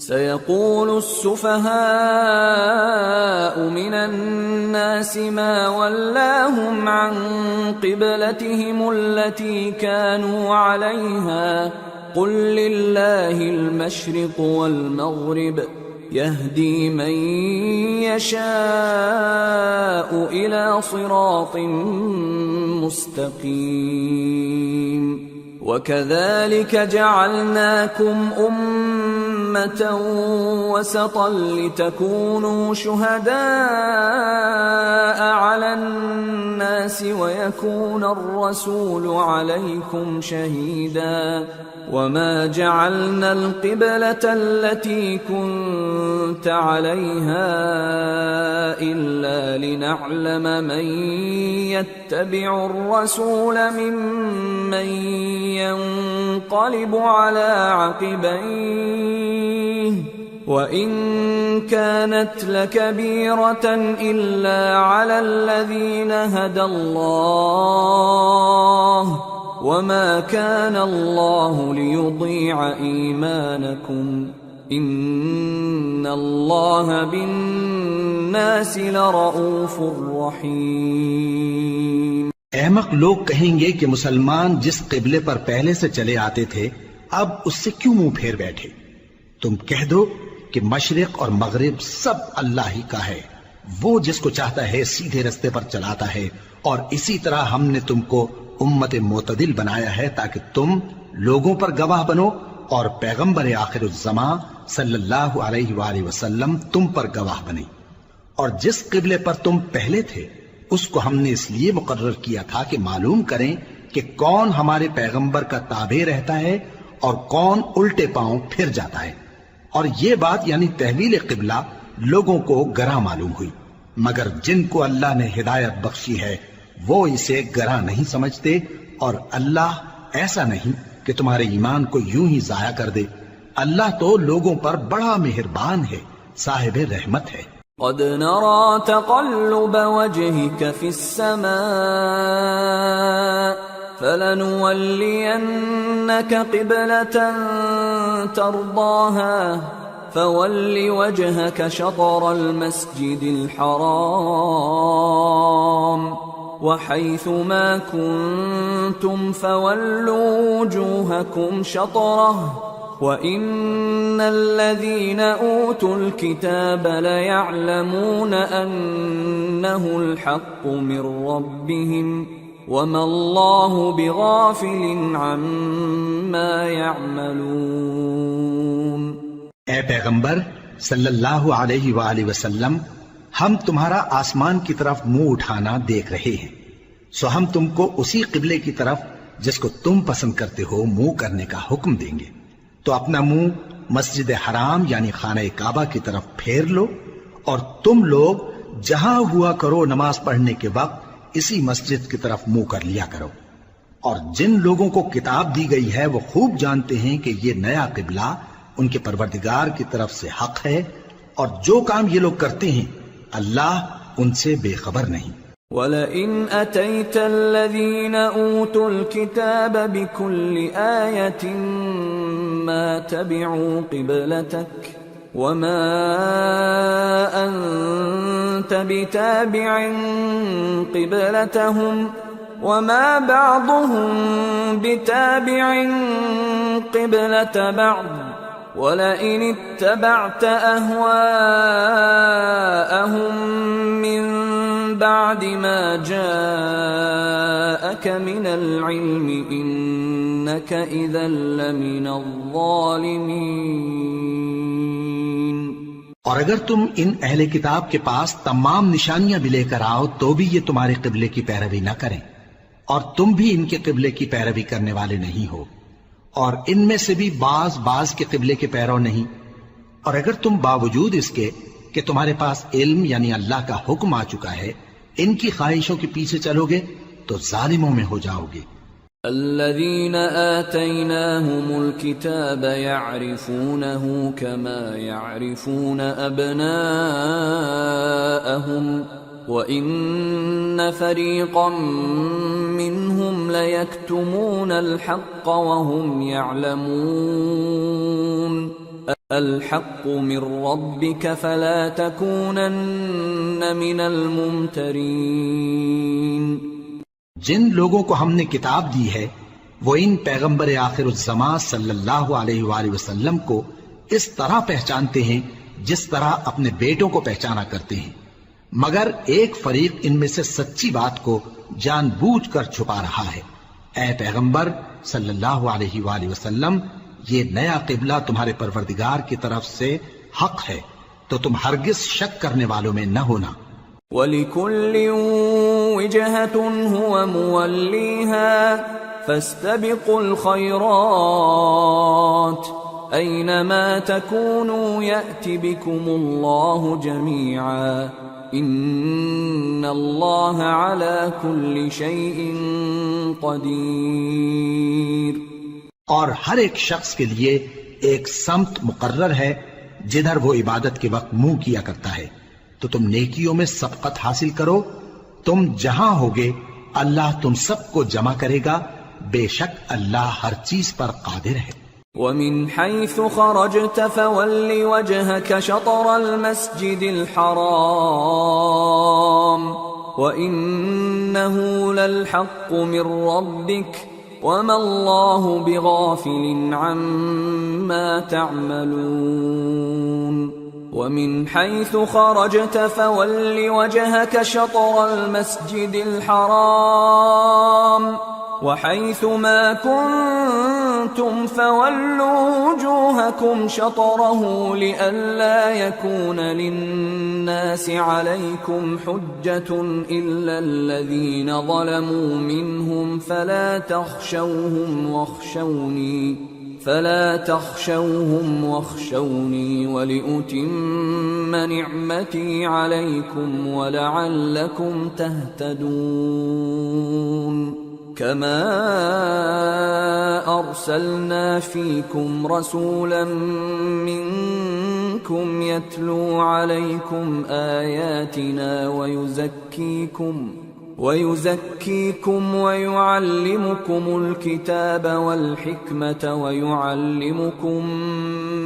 سيقول السفهاء من الناس ما ولاهم عن قبلتهم التي كانوا عليها قل لله المشرق والمغرب يهدي من يشاء إلى صراط مستقيم وكذلك جعلناكم أمة وسطا لتكونوا شهداء على الناس ويكون الرسول عليكم شهيدا وما جعلنا القبلة التي كنت عليها إلا لنعلم من يتبع الرسول ممن ينقلب على عقبيه وإن كانت لكبيرة إلا على الذين هدى الله وما كان الله ليضيع إيمانكم إن الله بالناس لرؤوف رحيم۔ احمق لوگ کہیں گے کہ مسلمان جس قبلے پر پہلے سے چلے آتے تھے اب اس سے کیوں منہ پھیر بیٹھے؟ تم کہہ دو کہ مشرق اور مغرب سب اللہ ہی کا ہے، وہ جس کو چاہتا ہے سیدھے رستے پر چلاتا ہے، اور اسی طرح ہم نے تم کو امت معتدل بنایا ہے تاکہ تم لوگوں پر گواہ بنو اور پیغمبر آخر الزمان صلی اللہ علیہ وآلہ وسلم تم پر گواہ بنے۔ اور جس قبلے پر تم پہلے تھے اس کو ہم نے اس لیے مقرر کیا تھا کہ معلوم کریں کہ کون ہمارے پیغمبر کا تابع رہتا ہے اور کون الٹے پاؤں پھر جاتا ہے۔ اور یہ بات یعنی تحویل قبلہ لوگوں کو گراں معلوم ہوئی، مگر جن کو اللہ نے ہدایت بخشی ہے وہ اسے گراں نہیں سمجھتے، اور اللہ ایسا نہیں کہ تمہارے ایمان کو یوں ہی ضائع کر دے۔ اللہ تو لوگوں پر بڑا مہربان ہے، صاحب رحمت ہے۔ قد نرى تقلب وجهك في السماء فلنولينك قبلة ترضاها فول وجهك شطر المسجد الحرام وحيث ما كنتم فولوا وجوهكم شطره وَإِنَّ الَّذِينَ أُوتُوا الْكِتَابَ لَيَعْلَمُونَ أَنَّهُ الْحَقُّ مِنْ رَبِّهِمْ وَمَا اللَّهُ بِغَافِلٍ عَمَّا يَعْمَلُونَ۔ اے پیغمبر صلی اللہ علیہ وآلہ وسلم، ہم تمہارا آسمان کی طرف منہ اٹھانا دیکھ رہے ہیں، سو ہم تم کو اسی قبلے کی طرف جس کو تم پسند کرتے ہو منہ کرنے کا حکم دیں گے، تو اپنا منہ مسجد حرام یعنی خانہ کعبہ کی طرف پھیر لو، اور تم لوگ جہاں ہوا کرو نماز پڑھنے کے وقت اسی مسجد کی طرف منہ کر لیا کرو۔ اور جن لوگوں کو کتاب دی گئی ہے وہ خوب جانتے ہیں کہ یہ نیا قبلہ ان کے پروردگار کی طرف سے حق ہے، اور جو کام یہ لوگ کرتے ہیں اللہ ان سے بے خبر نہیں۔ وَلَئِنْ أَتَيْتَ الَّذِينَ أُوتُوا الْكِتَابَ بِكُلِّ آيَةٍ مَا تَبِعُوا قِبْلَتَكَ وَمَا أَنْتَ بِتَابِعٍ قِبْلَتَهُمْ وَمَا بَعْضُهُمْ بِتَابِعٍ قِبْلَةَ بَعْضٍ وَلَئِنِ اتَّبَعْتَ أَهْوَاءَهُمْ مِنْ بعد ما جاءك من العلم إنك إذا لمن الظالمين۔ اور اگر تم ان اہل کتاب کے پاس تمام نشانیاں بھی لے کر آؤ تو بھی یہ تمہارے قبلے کی پیروی نہ کریں، اور تم بھی ان کے قبلے کی پیروی کرنے والے نہیں ہو، اور ان میں سے بھی بعض کے قبلے کے پیرو نہیں۔ اور اگر تم باوجود اس کے کہ تمہارے پاس علم یعنی اللہ کا حکم آ چکا ہے ان کی خواہشوں کے پیچھے چلو گے تو ظالموں میں ہو جاؤ گے۔ الذين آتيناهم الكتاب يعرفونه كما يعرفون أبناءهم وإن فريقا منهم ليكتمون الحق وهم يعلمون الحق من ربك فلا تكونن من الممترين. جن لوگوں کو ہم نے کتاب دی ہے وہ ان پیغمبر آخر الزمان صلی اللہ علیہ وآلہ وسلم کو اس طرح پہچانتے ہیں جس طرح اپنے بیٹوں کو پہچانا کرتے ہیں، مگر ایک فریق ان میں سے سچی بات کو جان بوجھ کر چھپا رہا ہے. اے پیغمبر صلی اللہ علیہ وآلہ وسلم، یہ نیا قبلہ تمہارے پروردگار کی طرف سے حق ہے، تو تم ہرگز شک کرنے والوں میں نہ ہونا. وَلِكُلٍّ وِجْهَةٌ هُوَ مُوَلِّيهَا فَاسْتَبِقُوا الْخَيْرَاتِ أَيْنَمَا تَكُونُوا يَأْتِ بِكُمُ اللَّهُ جَمِيعًا إِنَّ اللَّهَ عَلَى كُلِّ شَيْءٍ قَدِيرٌ. اور ہر ایک شخص کے لیے ایک سمت مقرر ہے جدھر وہ عبادت کے وقت منہ کیا کرتا ہے، تو تم نیکیوں میں سبقت حاصل کرو. تم جہاں ہوگے اللہ تم سب کو جمع کرے گا، بے شک اللہ ہر چیز پر قادر ہے. وَمِنْ حَيْثُ خَرَجْتَ فَوَلِّ وَجْهَكَ شَطْرَ الْمَسْجِدِ الْحَرَامِ وَإِنَّهُ لَلْحَقُّ مِنْ رَبِّكَ وَمَا اللَّهُ بِغَافِلٍ عَمَّا تَعْمَلُونَ. وَمِنْ حَيْثُ خَرَجْتَ فَوَلِّ وَجْهَكَ شَطْرَ الْمَسْجِدِ الْحَرَامِ وَحَيْثُ مَا كُنْتُمْ فَوَلُّوا وُجُوهَكُمْ شَطْرَهُ لِئَلَّا يَكُونَ لِلنَّاسِ عَلَيْكُمْ حُجَّةٌ إِلَّا الَّذِينَ ظَلَمُوا مِنْهُمْ فَلَا تَخْشَوْهُمْ وَاخْشَوْنِي وَلِأُتِمَّ نِعْمَتِي عَلَيْكُمْ وَلَعَلَّكُمْ تَهْتَدُونَ. كَمَا أَرْسَلْنَا فِيكُمْ رَسُولًا مِّنكُمْ يَتْلُو عَلَيْكُمْ آيَاتِنَا وَيُزَكِّيكُمْ وَيُعَلِّمُكُمُ الْكِتَابَ وَالْحِكْمَةَ وَيُعَلِّمُكُمْ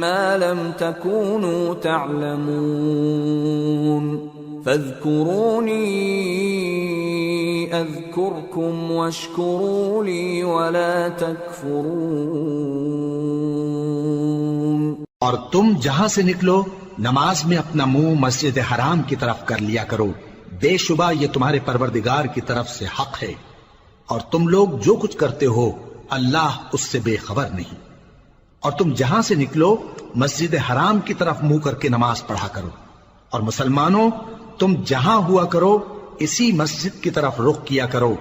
مَا لَمْ تَكُونُوا تَعْلَمُونَ. فَاذْكُرُونِي أَذْكُرْكُمْ وَاشْكُرُوا لِي وَلَا تَكْفُرُونَ. اور تم جہاں سے نکلو نماز میں اپنا منہ مسجد حرام کی طرف کر لیا کرو، بے شبہ یہ تمہارے پروردگار کی طرف سے حق ہے، اور تم لوگ جو کچھ کرتے ہو اللہ اس سے بے خبر نہیں. اور تم جہاں سے نکلو مسجد حرام کی طرف منہ کر کے نماز پڑھا کرو، اور مسلمانوں تم جہاں ہوا کرو اسی مسجد کی طرف رخ کیا کرو.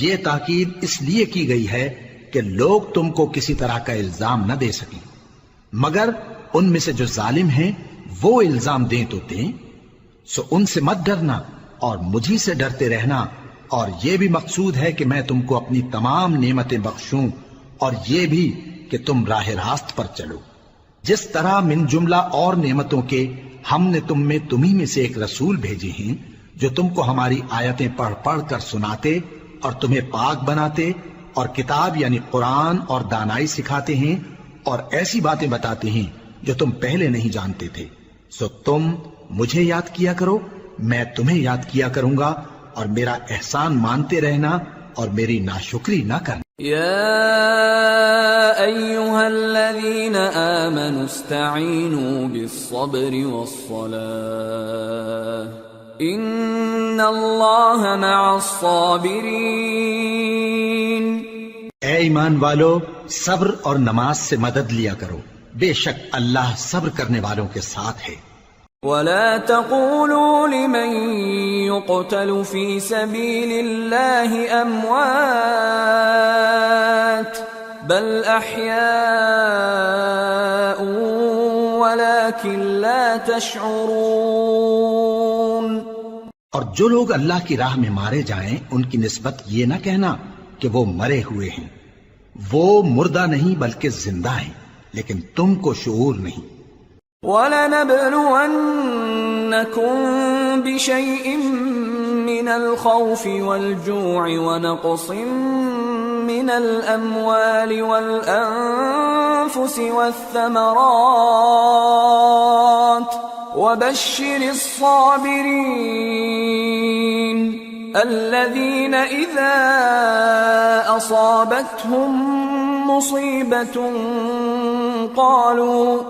یہ تاکید اس لیے کی گئی ہے کہ لوگ تم کو کسی طرح کا الزام نہ دے سکیں، مگر ان میں سے جو ظالم ہیں وہ الزام دیں تو دیں. سو ان سے مت ڈرنا اور مجھی سے ڈرتے رہنا، اور یہ بھی مقصود ہے کہ میں تم کو اپنی تمام نعمتیں بخشوں، اور یہ بھی کہ تم راہ راست پر چلو. جس طرح من جملہ اور نعمتوں کے ہم نے تمہیں میں سے ایک رسول بھیجے ہیں جو تم کو ہماری آیتیں پڑھ پڑھ کر سناتے اور تمہیں پاک بناتے اور کتاب یعنی قرآن اور دانائی سکھاتے ہیں اور ایسی باتیں بتاتے ہیں جو تم پہلے نہیں جانتے تھے. سو تم مجھے یاد کیا کرو، میں تمہیں یاد کیا کروں گا، اور میرا احسان مانتے رہنا اور میری ناشکری نہ کرنا. يا أيها الذين آمنوا استعينوا بالصبر والصلاة إن الله مع الصابرين. اے ایمان والو، صبر اور نماز سے مدد لیا کرو، بے شک اللہ صبر کرنے والوں کے ساتھ ہے. ولا تقولوا لمن يقتل في سبيل الله أموات بل أحياء ولكن لا تشعرون. اور جو لوگ اللہ کی راہ میں مارے جائیں ان کی نسبت یہ نہ کہنا کہ وہ مرے ہوئے ہیں، وہ مردہ نہیں بلکہ زندہ ہیں، لیکن تم کو شعور نہیں. وَلَنَبْلُوَنَّكُمْ بِشَيْءٍ مِّنَ الْخَوْفِ وَالْجُوعِ وَنَقْصٍ من الأموال والأنفس والثمرات وبشر الصابرين الذين إذا أصابتهم مصيبة قالوا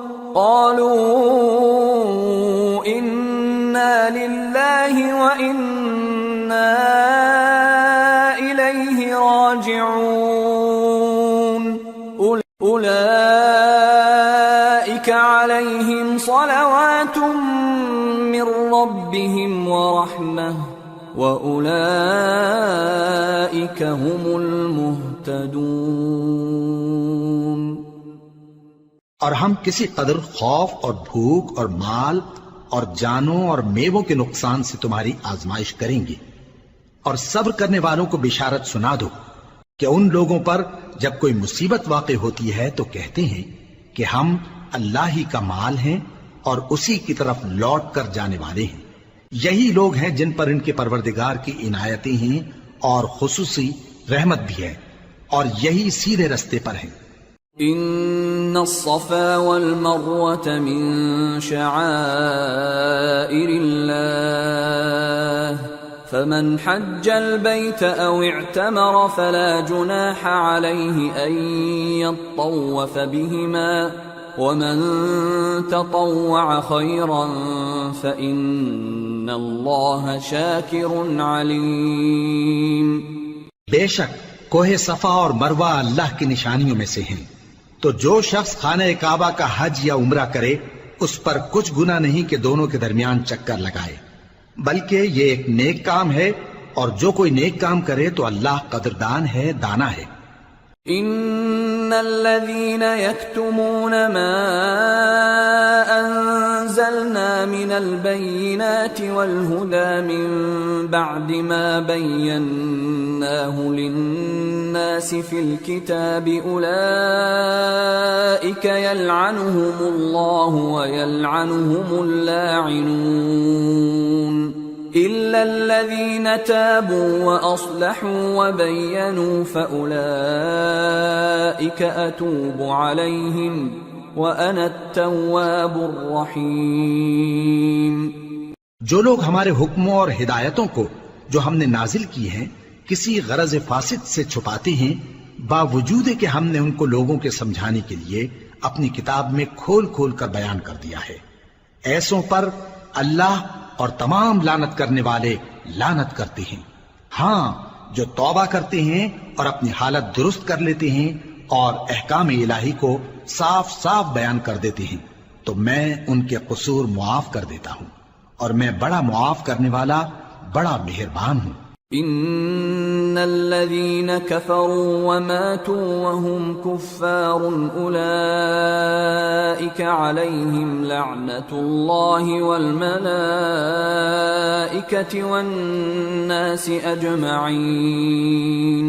إنا لله وإنا إليه راجعون أولئك عليهم صلوات من ربهم ورحمة وأولئك هم المهتدون۔ اور ہم کسی قدر خوف اور بھوک اور مال اور جانوں اور میووں کے نقصان سے تمہاری آزمائش کریں گے، اور صبر کرنے والوں کو بشارت سنا دو کہ ان لوگوں پر جب کوئی مصیبت واقع ہوتی ہے تو کہتے ہیں کہ ہم اللہ ہی کا مال ہیں اور اسی کی طرف لوٹ کر جانے والے ہیں۔ یہی لوگ ہیں جن پر ان کے پروردگار کی عنایتیں ہیں اور خصوصی رحمت بھی ہے، اور یہی سیدھے رستے پر ہیں۔ ان الصفا والمروة من شعائر الله فمن حج البيت او اعتمر فلا جناح عليه ان يطوف بهما ومن تطوع خيرا فإن الله شاكر عليم۔ بے شک کوہ صفا اور مروہ اللہ کی نشانیوں میں سے ہیں، تو جو شخص خانہ کعبہ کا حج یا عمرہ کرے اس پر کچھ گناہ نہیں کہ دونوں کے درمیان چکر لگائے، بلکہ یہ ایک نیک کام ہے، اور جو کوئی نیک کام کرے تو اللہ قدردان ہے، دانا ہے۔ ان الذين يكتمون ما انزلنا من البينات والهدى من بعد ما بيناه للناس في الكتاب اولئك يلعنهم الله ويلعنهم اللاعنون إلا الذين تابوا وأصلحوا وبينوا فأولئك أتوب عليهم وأنا التواب الرحيم۔ جو لوگ ہمارے حکموں اور ہدایتوں کو جو ہم نے نازل کی ہیں کسی غرض فاسد سے چھپاتے ہیں، باوجود کہ ہم نے ان کو لوگوں کے سمجھانے کے لیے اپنی کتاب میں کھول کھول کر بیان کر دیا ہے، ایسوں پر اللہ اور تمام لعنت کرنے والے لعنت کرتے ہیں۔ ہاں، جو توبہ کرتے ہیں اور اپنی حالت درست کر لیتے ہیں اور احکام الہی کو صاف صاف بیان کر دیتے ہیں تو میں ان کے قصور معاف کر دیتا ہوں، اور میں بڑا معاف کرنے والا بڑا مہربان ہوں۔ ان الذين كفروا وماتوا وهم كفار اولئك عليهم لعنة الله والملائكة والناس اجمعين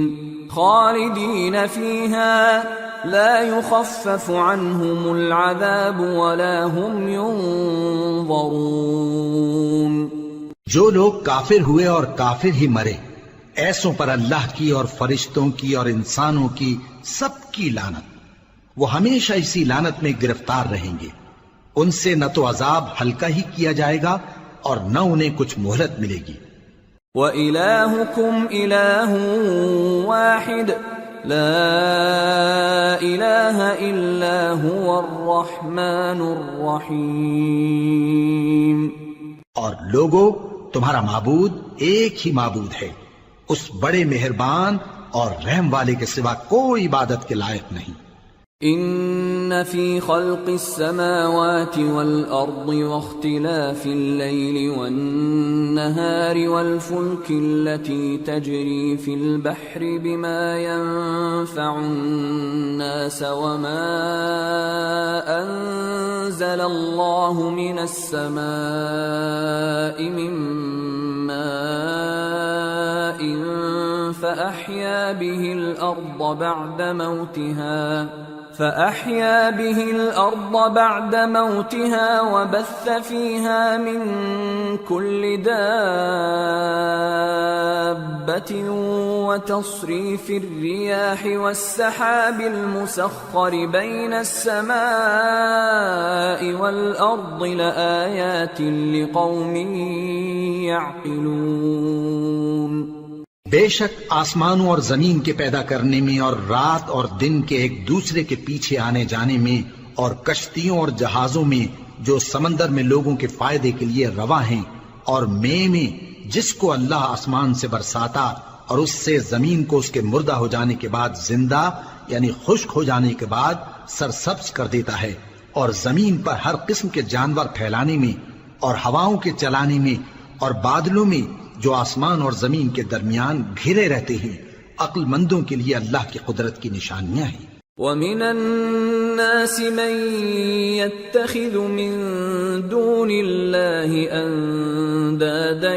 خالدين فيها لا يخفف عنهم العذاب ولا هم ينظرون۔ جو لوگ کافر ہوئے اور کافر ہی مرے، ایسوں پر اللہ کی اور فرشتوں کی اور انسانوں کی سب کی لعنت، وہ ہمیشہ اسی لعنت میں گرفتار رہیں گے، ان سے نہ تو عذاب ہلکا ہی کیا جائے گا اور نہ انہیں کچھ مہلت ملے گی۔ وَإِلَٰهُكُمْ إِلَٰهٌ وَاحِدٌ لَا إِلَٰهَ إِلَّا هُوَ الرَّحْمَٰنُ الرَّحِيمُ۔ اور لوگو، تمہارا معبود ایک ہی معبود ہے، اس بڑے مہربان اور رحم والے کے سوا کوئی عبادت کے لائق نہیں۔ ان فی خلق السماوات والارض واختلاف الليل والنهار والفلك التي تجري في البحر بما ينفع الناس وما انزل الله من السماء من ماء فأحيا به الأرض بعد موتها فأحيا به الأرض بعد موتها وبث فيها من كل دابة وتصريف الرياح والسحاب المسخر بين السماء والأرض لآيات لقوم يعقلون۔ بے شک آسمانوں اور زمین کے پیدا کرنے میں اور رات اور دن کے ایک دوسرے کے پیچھے آنے جانے میں اور کشتیوں اور جہازوں میں جو سمندر میں لوگوں کے فائدے کے لیے رواں ہیں، اور میں جس کو اللہ آسمان سے برساتا اور اس سے زمین کو اس کے مردہ ہو جانے کے بعد زندہ یعنی خشک ہو جانے کے بعد سرسبز کر دیتا ہے، اور زمین پر ہر قسم کے جانور پھیلانے میں اور ہواؤں کے چلانے میں اور بادلوں میں جو آسمان اور زمین کے درمیان گھرے رہتے ہیں، عقل مندوں کے لیے اللہ کی قدرت کی نشانیاں ہیں۔ وَمِنَ النَّاسِ مَن يَتَّخِذُ مِن دُونِ اللَّهِ أَندَادًا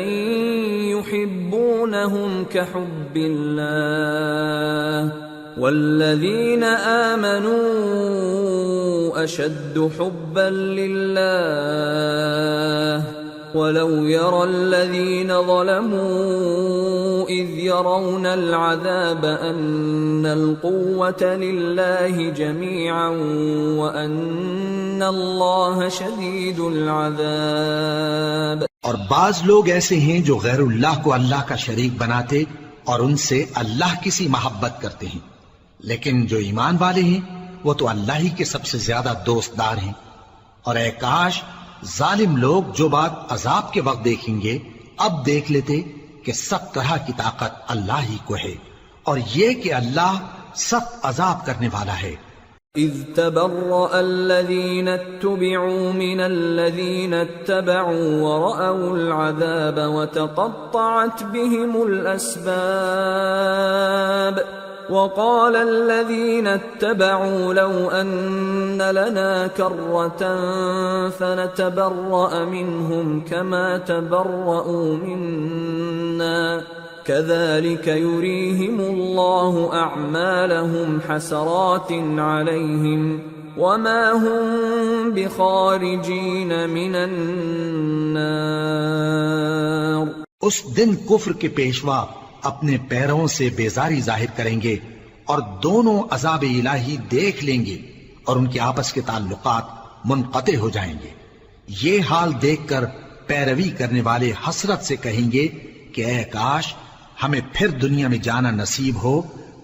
يُحِبُّونَهُمْ كَحُبِّ اللَّهِ وَالَّذِينَ آمَنُوا أَشَدُّ حُبًّا لِلَّهِ وَلَوْ يَرَى الَّذِينَ ظَلَمُوا إِذْ يَرَوْنَ الْعَذَابَ أَنَّ الْقُوَّةَ لِلَّهِ جَمِيعًا وَأَنَّ اللَّهَ شَدِيدُ الْعَذَابِ۔ اور بعض لوگ ایسے ہیں جو غیر اللہ کو اللہ کا شریک بناتے اور ان سے اللہ کی سی محبت کرتے ہیں، لیکن جو ایمان والے ہیں وہ تو اللہ ہی کے سب سے زیادہ دوست دار ہیں۔ اور اے کاش ظالم لوگ جو بات عذاب کے وقت دیکھیں گے اب دیکھ لیتے کہ سب طرح کی طاقت اللہ ہی کو ہے، اور یہ کہ اللہ سخت عذاب کرنے والا ہے۔ اذ تبرأ الذين اتبعوا من الذين اتبعوا ورأوا العذاب وتقطعت بهم الأسباب وقال الذين اتبعوا لو أن لنا كرة فنتبرأ منهم كما تبرأوا منا كذلك يريهم الله أعمالهم حسرات عليهم وما هم بخارجين من النار۔ اس دن کفر کے پیشوا اپنے پیروں سے بیزاری ظاہر کریں گے اور دونوں عذاب الہی دیکھ لیں گے اور ان کے آپس کے تعلقات منقطع ہو جائیں گے۔ یہ حال دیکھ کر پیروی کرنے والے حسرت سے کہیں گے کہ اے کاش ہمیں پھر دنیا میں جانا نصیب ہو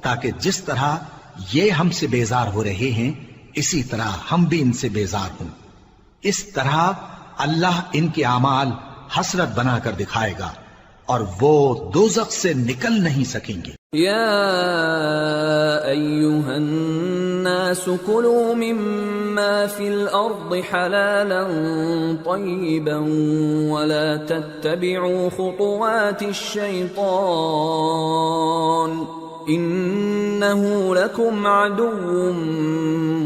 تاکہ جس طرح یہ ہم سے بیزار ہو رہے ہیں اسی طرح ہم بھی ان سے بیزار ہوں۔ اس طرح اللہ ان کے اعمال حسرت بنا کر دکھائے گا اور وہ دوزخ سے نکل نہیں سکیں گے۔ یا ایھا الناس کلوا مما فی الارض حلالا طیبا ولا تتبعوا خطوات الشیطان انه لکم عدو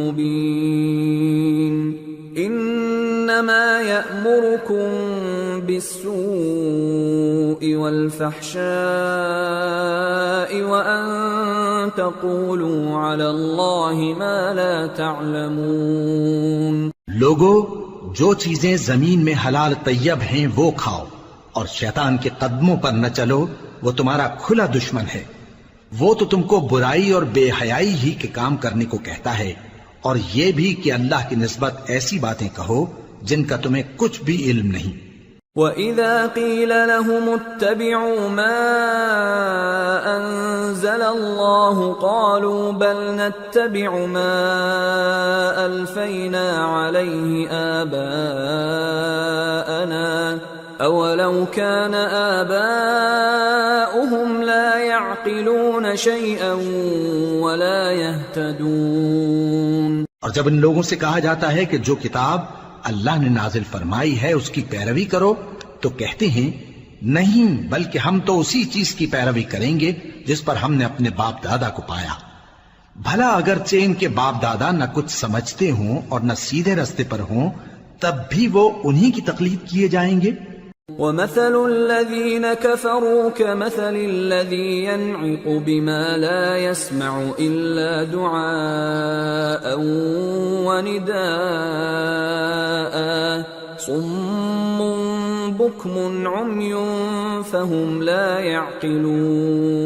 مبین۔ انما یأمرکم بالسوء والفحشاء وأن تقولوا على الله ما لا تعلمون۔ لوگو جو چیزیں زمین میں حلال طیب ہیں وہ کھاؤ اور شیطان کے قدموں پر نہ چلو، وہ تمہارا کھلا دشمن ہے۔ وہ تو تم کو برائی اور بے حیائی ہی کے کام کرنے کو کہتا ہے، اور یہ بھی کہ اللہ کی نسبت ایسی باتیں کہو جن کا تمہیں کچھ بھی علم نہیں۔ وَإِذَا قِيلَ لَهُمُ اتَّبِعُوا مَا أَنزَلَ اللَّهُ قَالُوا بَلْ نَتَّبِعُ مَا أَلْفَيْنَا عَلَيْهِ آبَاءَنَا أَوَلَوْ كَانَ آبَاؤُهُمْ لَا يَعْقِلُونَ شَيْئًا وَلَا يَهْتَدُونَ۔ اور جب ان لوگوں سے کہا جاتا ہے کہ جو کتاب اللہ نے نازل فرمائی ہے اس کی پیروی کرو تو کہتے ہیں نہیں، بلکہ ہم تو اسی چیز کی پیروی کریں گے جس پر ہم نے اپنے باپ دادا کو پایا۔ بھلا اگرچہ ان کے باپ دادا نہ کچھ سمجھتے ہوں اور نہ سیدھے رستے پر ہوں تب بھی وہ انہی کی تقلید کیے جائیں گے۔ ومثل الذين كفروا كمثل الذي ينعق بما لا يسمع إلا دعاء ونداء صم بكم عمي فهم لا يعقلون۔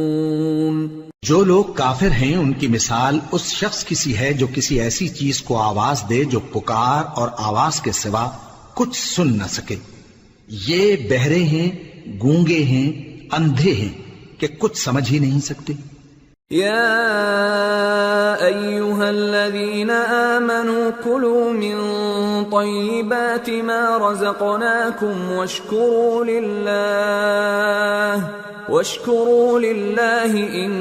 جو لوگ کافر ہیں ان کی مثال اس شخص کی سی ہے جو کسی ایسی چیز کو آواز دے جو پکار اور آواز کے سوا کچھ سن نہ سکے۔ یہ بہرے ہیں، گونگے ہیں، اندھے ہیں کہ کچھ سمجھ ہی نہیں سکتے۔ یا ایھا الذین آمنوا کلوا من طیبات ما رزقناکم واشکروا للہ ان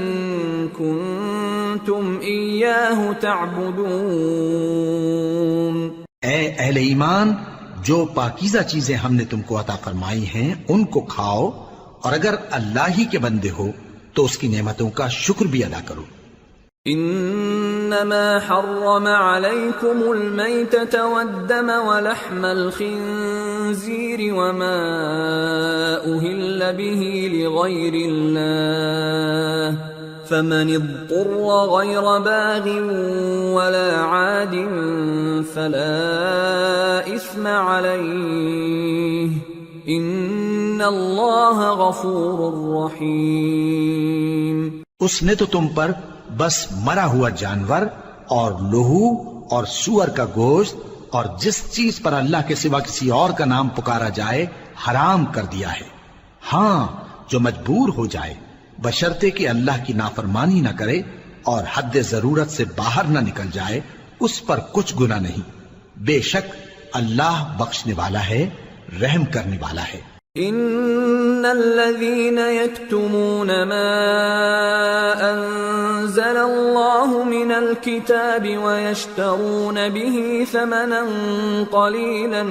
کنتم ایاہ تعبدون۔ اے اہل ایمان، جو پاکیزہ چیزیں ہم نے تم کو عطا فرمائی ہیں ان کو کھاؤ، اور اگر اللہ ہی کے بندے ہو تو اس کی نعمتوں کا شکر بھی ادا کرو۔ انما حرم علیکم المیتۃ والدم ولحم الخنزیر وما اہل به لغیر اللہ فمن اضطر غیر باغ ولا عاد فلا اثم علیہ ان اللہ غفور رحیم۔ اس نے تو تم پر بس مرا ہوا جانور اور لہو اور سور کا گوشت اور جس چیز پر اللہ کے سوا کسی اور کا نام پکارا جائے حرام کر دیا ہے، ہاں جو مجبور ہو جائے بشرطے کہ اللہ کی نافرمانی نہ کرے اور حد ضرورت سے باہر نہ نکل جائے، اس پر کچھ گناہ نہیں، بے شک اللہ بخشنے والا ہے، رحم کرنے والا ہے۔ ان الذين يكتمون ما انزل الله من الكتاب ويشترون به ثمنا قليلا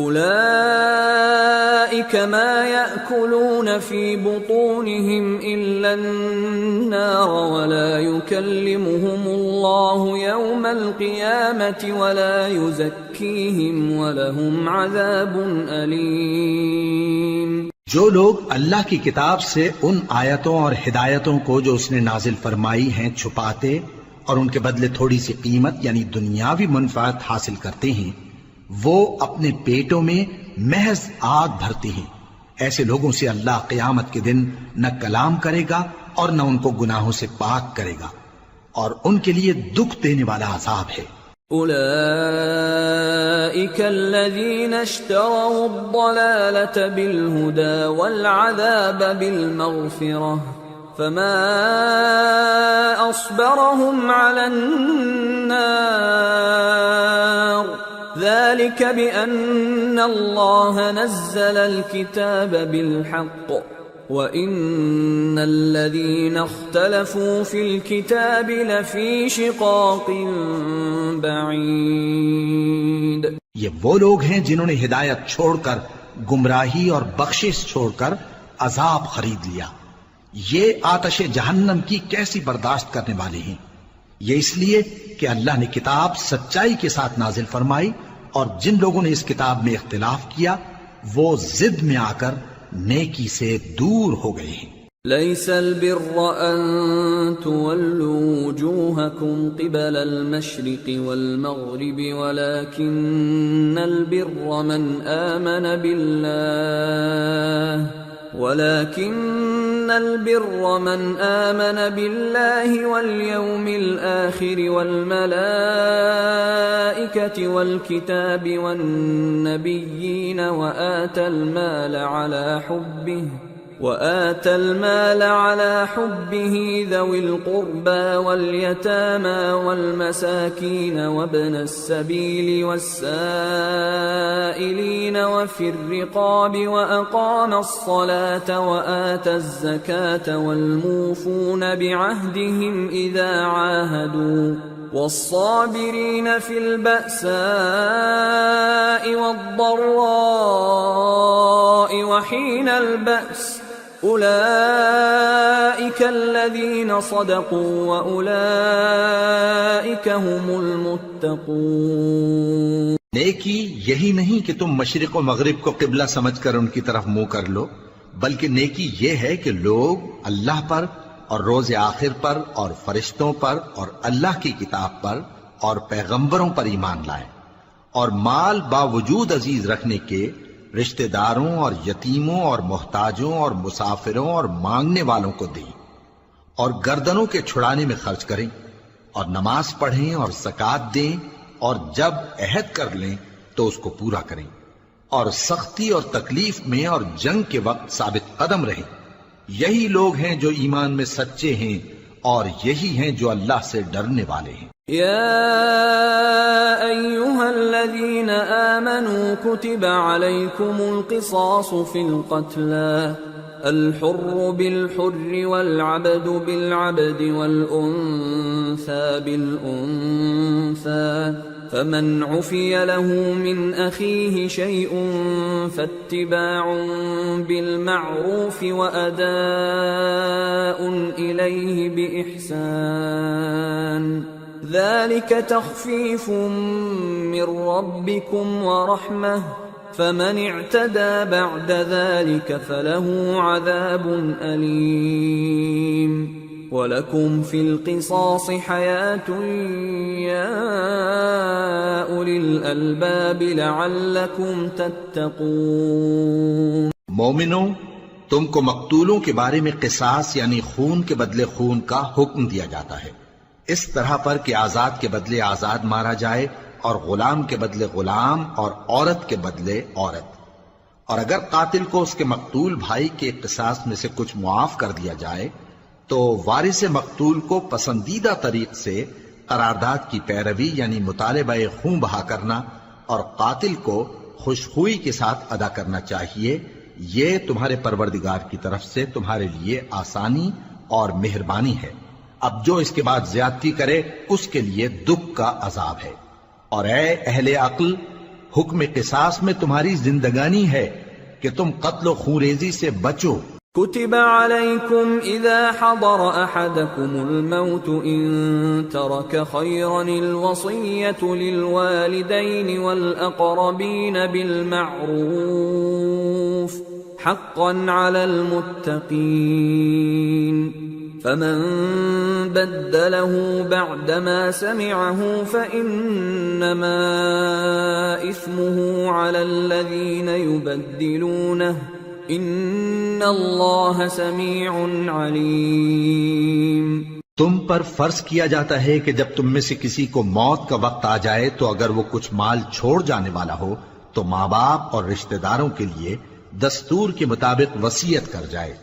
اولئك ما يأكلون في بطونهم الا النار ولا يكلمهم الله يوم القيامة ولا يزكيهم ولهم عذاب أليم۔ جو لوگ اللہ کی کتاب سے ان آیتوں اور ہدایتوں کو جو اس نے نازل فرمائی ہیں چھپاتے اور ان کے بدلے تھوڑی سی قیمت یعنی دنیاوی منفعت حاصل کرتے ہیں، وہ اپنے پیٹوں میں محض آگ بھرتے ہیں، ایسے لوگوں سے اللہ قیامت کے دن نہ کلام کرے گا اور نہ ان کو گناہوں سے پاک کرے گا، اور ان کے لیے دکھ دینے والا عذاب ہے۔ اولئک الذین اشتروا الضلالة بالہدى والعذاب بالمغفرة فما اصبرهم على النار ذلك بأن الله نزل الكتاب بالحق وإن الذين اختلفوا في الكتاب لفي شقاق بعيد۔ یہ وہ لوگ ہیں جنہوں نے ہدایت چھوڑ کر گمراہی اور بخشش چھوڑ کر عذاب خرید لیا، یہ آتش جہنم کی کیسی برداشت کرنے والے ہیں۔ یہ اس لیے کہ اللہ نے کتاب سچائی کے ساتھ نازل فرمائی، اور جن لوگوں نے اس کتاب میں اختلاف کیا وہ ضد میں آ کر نیکی سے دور ہو گئے ہیں۔ ليس البر أن تولوا وجوهكم قبل المشرق والمغرب ولكن البر من آمن بالله واليوم الآخر والملائكة والكتاب والنبيين وآتى المال على حبه ذوي القربى واليتامى والمساكين وابن السبيل والسائلين وفي الرقاب وأقام الصلاة وآتى الزكاة والموفون بعهدهم إذا عاهدوا والصابرين في البأساء والضراء وحين البأس أولئك الذين صدقوا وأولئك هم المتقون۔ نیکی یہی نہیں کہ تم مشرق و مغرب کو قبلہ سمجھ کر ان کی طرف منہ کر لو، بلکہ نیکی یہ ہے کہ لوگ اللہ پر اور روز آخر پر اور فرشتوں پر اور اللہ کی کتاب پر اور پیغمبروں پر ایمان لائیں، اور مال باوجود عزیز رکھنے کے رشتہ داروں اور یتیموں اور محتاجوں اور مسافروں اور مانگنے والوں کو دیں، اور گردنوں کے چھڑانے میں خرچ کریں، اور نماز پڑھیں اور زکوٰۃ دیں، اور جب عہد کر لیں تو اس کو پورا کریں، اور سختی اور تکلیف میں اور جنگ کے وقت ثابت قدم رہیں۔ یہی لوگ ہیں جو ایمان میں سچے ہیں، اور یہی ہیں جو اللہ سے ڈرنے والے ہیں۔ يا أيها الذين آمنوا كتب عليكم القصاص في القتلى الحر بالحر والعبد بالعبد والأنثى بالأنثى فمن عفي له من أخيه شيء فاتباع بالمعروف وأداء إليه بإحسان ذلك تخفيف من ربكم ورحمة فمن اعتدى بعد ذلك فله عذاب أليم وَلَكُمْ فِي الْقِصَاصِ حَيَاةٌ يَا أُولِي الْأَلْبَابِ لَعَلَّكُمْ تَتَّقُونَ۔ مومنوں، تم کو مقتولوں کے بارے میں قصاص یعنی خون کے بدلے خون کا حکم دیا جاتا ہے، اس طرح پر کہ آزاد کے بدلے آزاد مارا جائے، اور غلام کے بدلے غلام، اور عورت کے بدلے عورت۔ اور اگر قاتل کو اس کے مقتول بھائی کے قصاص میں سے کچھ معاف کر دیا جائے تو وارث مقتول کو پسندیدہ طریق سے قرارداد کی پیروی یعنی مطالبہ خون بہا کرنا اور قاتل کو خوشخوئی کے ساتھ ادا کرنا چاہیے۔ یہ تمہارے پروردگار کی طرف سے تمہارے لیے آسانی اور مہربانی ہے۔ اب جو اس کے بعد زیادتی کرے اس کے لیے دکھ کا عذاب ہے۔ اور اے اہل عقل، حکم قصاص میں تمہاری زندگانی ہے کہ تم قتل و خونریزی سے بچو۔ كتب عليكم إذا حضر أحدكم الموت إن ترك خيرا الوصية للوالدين والأقربين بالمعروف حقا على المتقين فمن بدله بعدما سمعه فإنما إثمه على الذين يبدلونه ان اللہ سمیع علیم۔ تم پر فرض کیا جاتا ہے کہ جب تم میں سے کسی کو موت کا وقت آ جائے تو اگر وہ کچھ مال چھوڑ جانے والا ہو تو ماں باپ اور رشتہ داروں کے لیے دستور کے مطابق وصیت کر جائے۔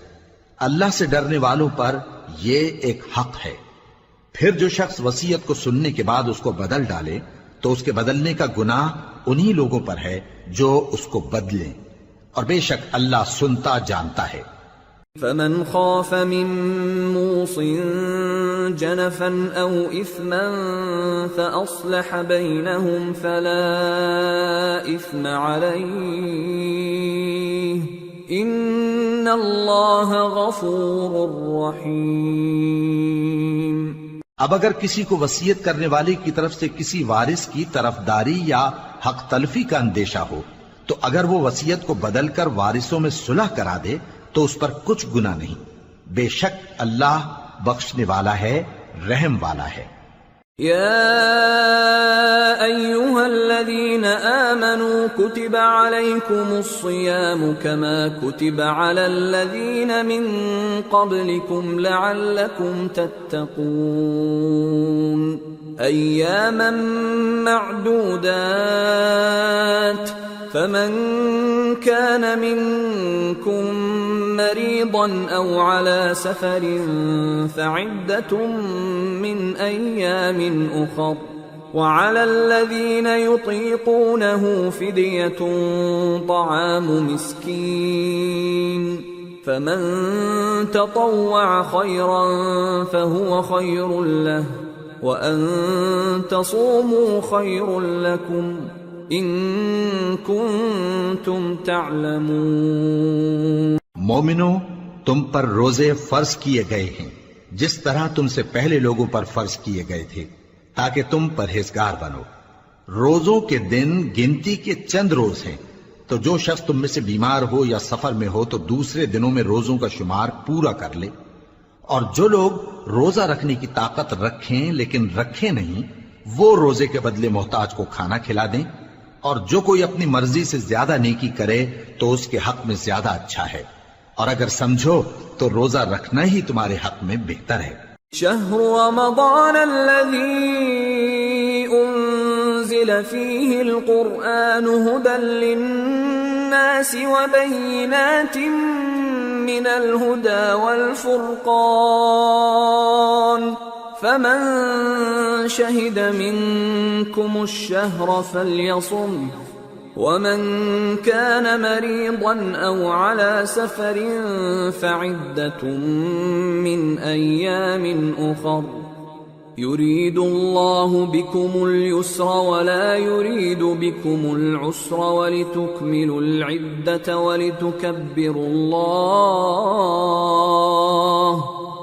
اللہ سے ڈرنے والوں پر یہ ایک حق ہے۔ پھر جو شخص وصیت کو سننے کے بعد اس کو بدل ڈالے تو اس کے بدلنے کا گناہ انہی لوگوں پر ہے جو اس کو بدلیں، اور بے شک اللہ سنتا جانتا ہے۔ فمن خاف من موص جنفا او اثما فاصلح بينهم فلا اثم عليه ان اللہ غفور رحیم۔ اب اگر کسی کو وصیت کرنے والے کی طرف سے کسی وارث کی طرفداری یا حق تلفی کا اندیشہ ہو تو اگر وہ وصیت کو بدل کر وارثوں میں صلح کرا دے تو اس پر کچھ گناہ نہیں، بے شک اللہ بخشنے والا ہے، رحم والا ہے۔ یا ایھا الذین آمنوا کتب علیکم الصیام کما کتب علی الذین من قبلکم لعلکم تتقون ایاما معدودات فمن كان منكم مريضا أو على سفر فعدة من أيام أخر وعلى الذين يطيقونه فدية طعام مسكين فمن تطوع خيرا فهو خير له وأن تصوموا خير لكم ان کنتم تعلمون۔ مومنوں، تم پر روزے فرض کیے گئے ہیں جس طرح تم سے پہلے لوگوں پر فرض کیے گئے تھے تاکہ تم پرہیزگار بنو۔ روزوں کے دن گنتی کے چند روز ہیں، تو جو شخص تم میں سے بیمار ہو یا سفر میں ہو تو دوسرے دنوں میں روزوں کا شمار پورا کر لے۔ اور جو لوگ روزہ رکھنے کی طاقت رکھیں لیکن رکھیں نہیں، وہ روزے کے بدلے محتاج کو کھانا کھلا دیں۔ اور جو کوئی اپنی مرضی سے زیادہ نیکی کرے تو اس کے حق میں زیادہ اچھا ہے، اور اگر سمجھو تو روزہ رکھنا ہی تمہارے حق میں بہتر ہے۔ شهر رمضان الذي أنزل فيه القرآن هدى للناس وبينات من الهدى والفرقان فمن شهد منكم الشهر فليصم ومن كان مريضا أو على سفر فعدة من أيام أخر يريد الله بكم اليسر ولا يريد بكم العسر ولتكملوا العدة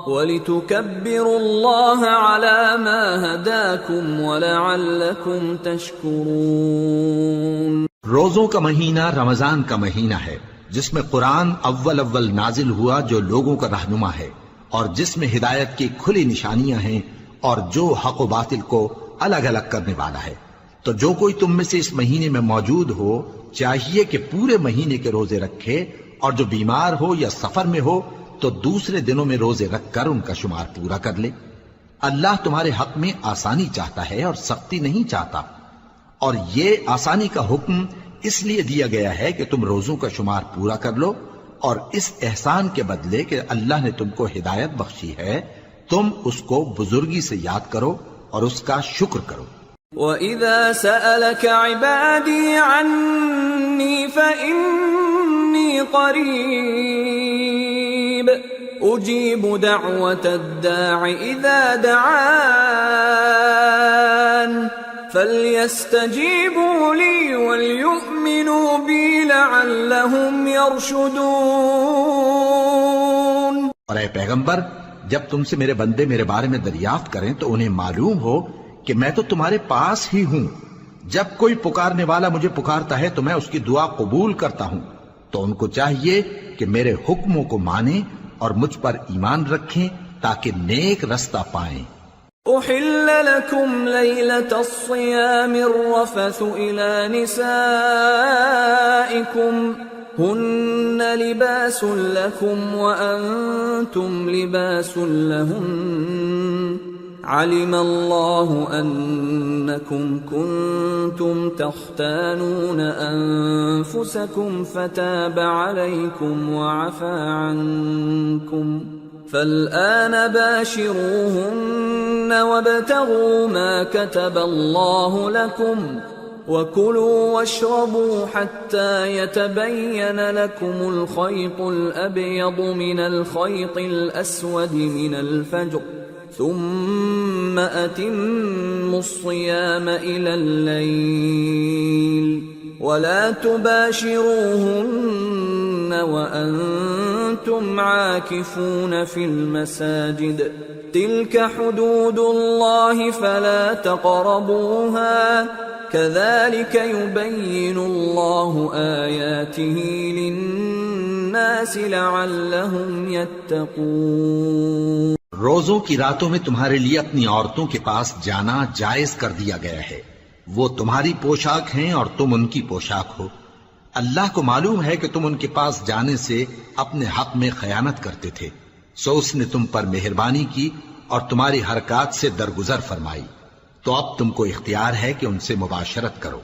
ولتكبروا الله على ما هداكم ولعلكم تشكرون۔ روزوں کا مہینہ رمضان کا مہینہ ہے، جس میں قرآن اول نازل ہوا جو لوگوں کا رہنما ہے، اور جس میں ہدایت کی کھلی نشانیاں ہیں، اور جو حق و باطل کو الگ الگ کرنے والا ہے۔ تو جو کوئی تم میں سے اس مہینے میں موجود ہو چاہیے کہ پورے مہینے کے روزے رکھے، اور جو بیمار ہو یا سفر میں ہو تو دوسرے دنوں میں روزے رکھ کر ان کا شمار پورا کر لے۔ اللہ تمہارے حق میں آسانی چاہتا ہے اور سختی نہیں چاہتا، اور یہ آسانی کا حکم اس لیے دیا گیا ہے کہ تم روزوں کا شمار پورا کر لو، اور اس احسان کے بدلے کہ اللہ نے تم کو ہدایت بخشی ہے تم اس کو بزرگی سے یاد کرو اور اس کا شکر کرو۔ وَإِذَا سَأَلَكَ عِبَادِي عَنِّي فَإِنِّي قَرِيبٌ أُجِيبُ دَعْوَةَ الدَّاعِ إِذَا دَعَانِ فَلْيَسْتَجِيبُوا لِي وَلْيُؤْمِنُوا بِي لَعَلَّهُمْ يَرْشُدُونَ۔ اور اے پیغمبر، جب تم سے میرے بندے میرے بارے میں دریافت کریں تو انہیں معلوم ہو کہ میں تو تمہارے پاس ہی ہوں۔ جب کوئی پکارنے والا مجھے پکارتا ہے تو میں اس کی دعا قبول کرتا ہوں، تو ان کو چاہیے کہ میرے حکموں کو مانیں اور مجھ پر ایمان رکھیں تاکہ نیک رستہ پائیں۔ أحل لكم ليلة الصيام الرفث إلى نسائكم هن لباس لكم وأنتم لباس لهن علم الله أنكم كنتم تختانون أنفسكم فتاب عليكم وعفى عنكم فالآن باشروهن وابتغوا ما كتب الله لكم وكلوا واشربوا حتى يتبين لكم الخيط الأبيض من الخيط الأسود من الفجر ثم أتموا الصيام إلى الليل ولا تباشروهن وأنتم عاكفون في المساجد تلك حدود الله فلا تقربوها كذلك يبين الله آياته للناس لعلهم يتقون۔ روزوں کی راتوں میں تمہارے لیے اپنی عورتوں کے پاس جانا جائز کر دیا گیا ہے، وہ تمہاری پوشاک ہیں اور تم ان کی پوشاک ہو۔ اللہ کو معلوم ہے کہ تم ان کے پاس جانے سے اپنے حق میں خیانت کرتے تھے، سو اس نے تم پر مہربانی کی اور تمہاری حرکات سے درگزر فرمائی، تو اب تم کو اختیار ہے کہ ان سے مباشرت کرو۔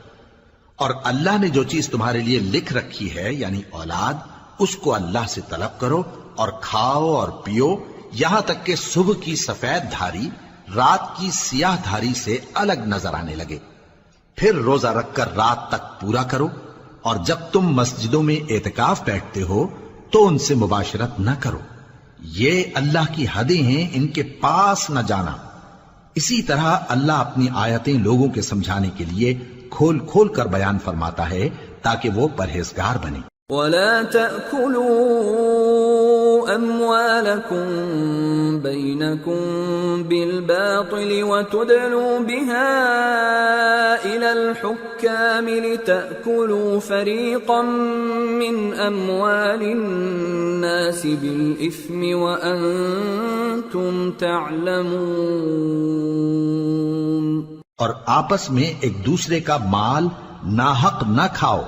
اور اللہ نے جو چیز تمہارے لیے لکھ رکھی ہے یعنی اولاد، اس کو اللہ سے طلب کرو اور کھاؤ اور پیو یہاں تک کہ صبح کی سفید دھاری رات کی سیاہ دھاری سے الگ نظر آنے لگے، پھر روزہ رکھ کر رات تک پورا کرو، اور جب تم مسجدوں میں اعتکاف بیٹھتے ہو تو ان سے مباشرت نہ کرو، یہ اللہ کی حدیں ہیں، ان کے پاس نہ جانا۔ اسی طرح اللہ اپنی آیتیں لوگوں کے سمجھانے کے لیے کھول کھول کر بیان فرماتا ہے تاکہ وہ پرہیزگار بنے۔ وَلَا تَأْكُلُوا أَمْوَالَكُمْ بينكم بالباطل وتدلوا بها إلى الحكام لتأكلوا فريقا من أموال الناس بالإثم وأنتم تعلمون۔ اور آپس میں ایک دوسرے کا مال ناحق نہ کھاؤ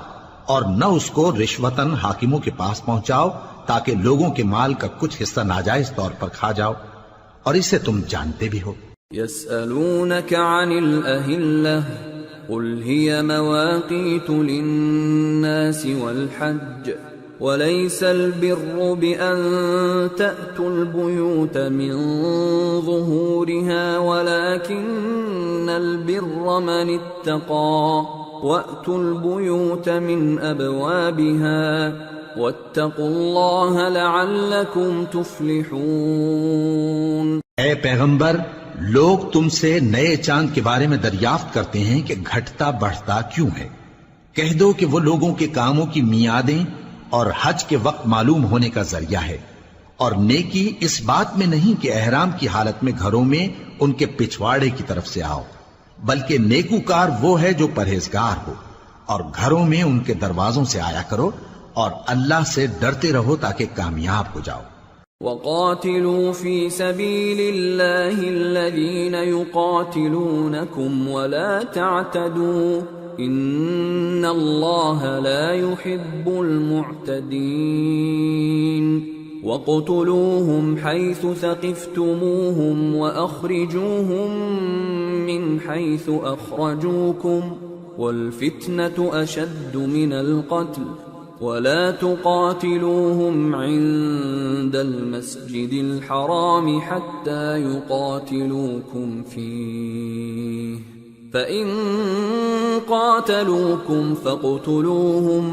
اور نہ اس کو رشوتاً حاکموں کے پاس پہنچاؤ تاکہ لوگوں کے مال کا کچھ حصہ ناجائز طور پر کھا جاؤ، اور اسے تم جانتے بھی ہو۔ يسألونك عن الأهلة قل هي مواقيت للناس والحج وليس البر بأن تأتوا البيوت من ظهورها ولكن البر من اتقى وأتوا البيوت من أبوابها واتقوا الله لعلكم تفلحون۔ اے پیغمبر، لوگ تم سے نئے چاند کے بارے میں دریافت کرتے ہیں کہ گھٹتا بڑھتا کیوں ہے۔ کہہ دو کہ وہ لوگوں کے کاموں کی میعادیں اور حج کے وقت معلوم ہونے کا ذریعہ ہے، اور نیکی اس بات میں نہیں کہ احرام کی حالت میں گھروں میں ان کے پچھواڑے کی طرف سے آؤ، بلکہ نیکوکار وہ ہے جو پرہیزگار ہو، اور گھروں میں ان کے دروازوں سے آیا کرو اور اللہ سے ڈرتے رہو تاکہ کامیاب ہو جاؤ۔ وَقَاتِلُوا فِي سَبِيلِ اللَّهِ الَّذِينَ يُقَاتِلُونَكُمْ وَلَا تَعْتَدُوا إِنَّ اللَّهَ لَا يُحِبُّ الْمُعْتَدِينَ وَاقْتُلُوهُمْ حَيْثُ ثَقِفْتُمُوهُمْ وَأَخْرِجُوهُمْ مِنْ حَيْثُ أَخْرَجُوكُمْ وَالْفِتْنَةُ أَشَدُّ مِنَ الْقَتْلِ وَلَا تُقَاتِلُوهُمْ عِندَ الْمَسْجِدِ الْحَرَامِ حَتَّى يُقَاتِلُوكُمْ فِيهِ فَإِن قَاتَلُوكُمْ فَاقْتُلُوهُمْ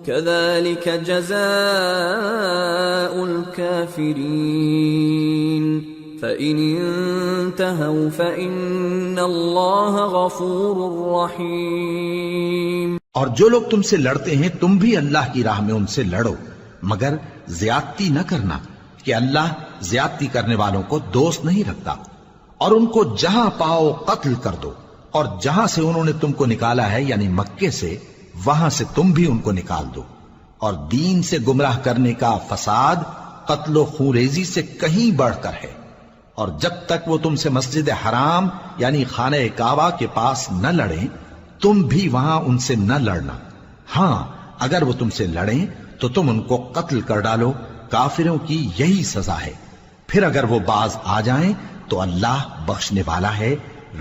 كَذَلِكَ جَزَاءُ الْكَافِرِينَ فَإِنِ انْتَهَوْا فَإِنَّ اللَّهَ غَفُورٌ رَحِيمٌ۔ اور جو لوگ تم سے لڑتے ہیں تم بھی اللہ کی راہ میں ان سے لڑو، مگر زیادتی نہ کرنا کہ اللہ زیادتی کرنے والوں کو دوست نہیں رکھتا، اور ان کو جہاں پاؤ قتل کر دو، اور جہاں سے انہوں نے تم کو نکالا ہے یعنی مکے سے، وہاں سے تم بھی ان کو نکال دو۔ اور دین سے گمراہ کرنے کا فساد قتل و خونریزی سے کہیں بڑھ کر ہے، اور جب تک وہ تم سے مسجد حرام یعنی خانہ کعبہ کے پاس نہ لڑیں تم بھی وہاں ان سے نہ لڑنا۔ ہاں اگر وہ تم سے لڑیں تو تم ان کو قتل کر ڈالو، کافروں کی یہی سزا ہے۔ پھر اگر وہ باز آ جائیں تو اللہ بخشنے والا ہے،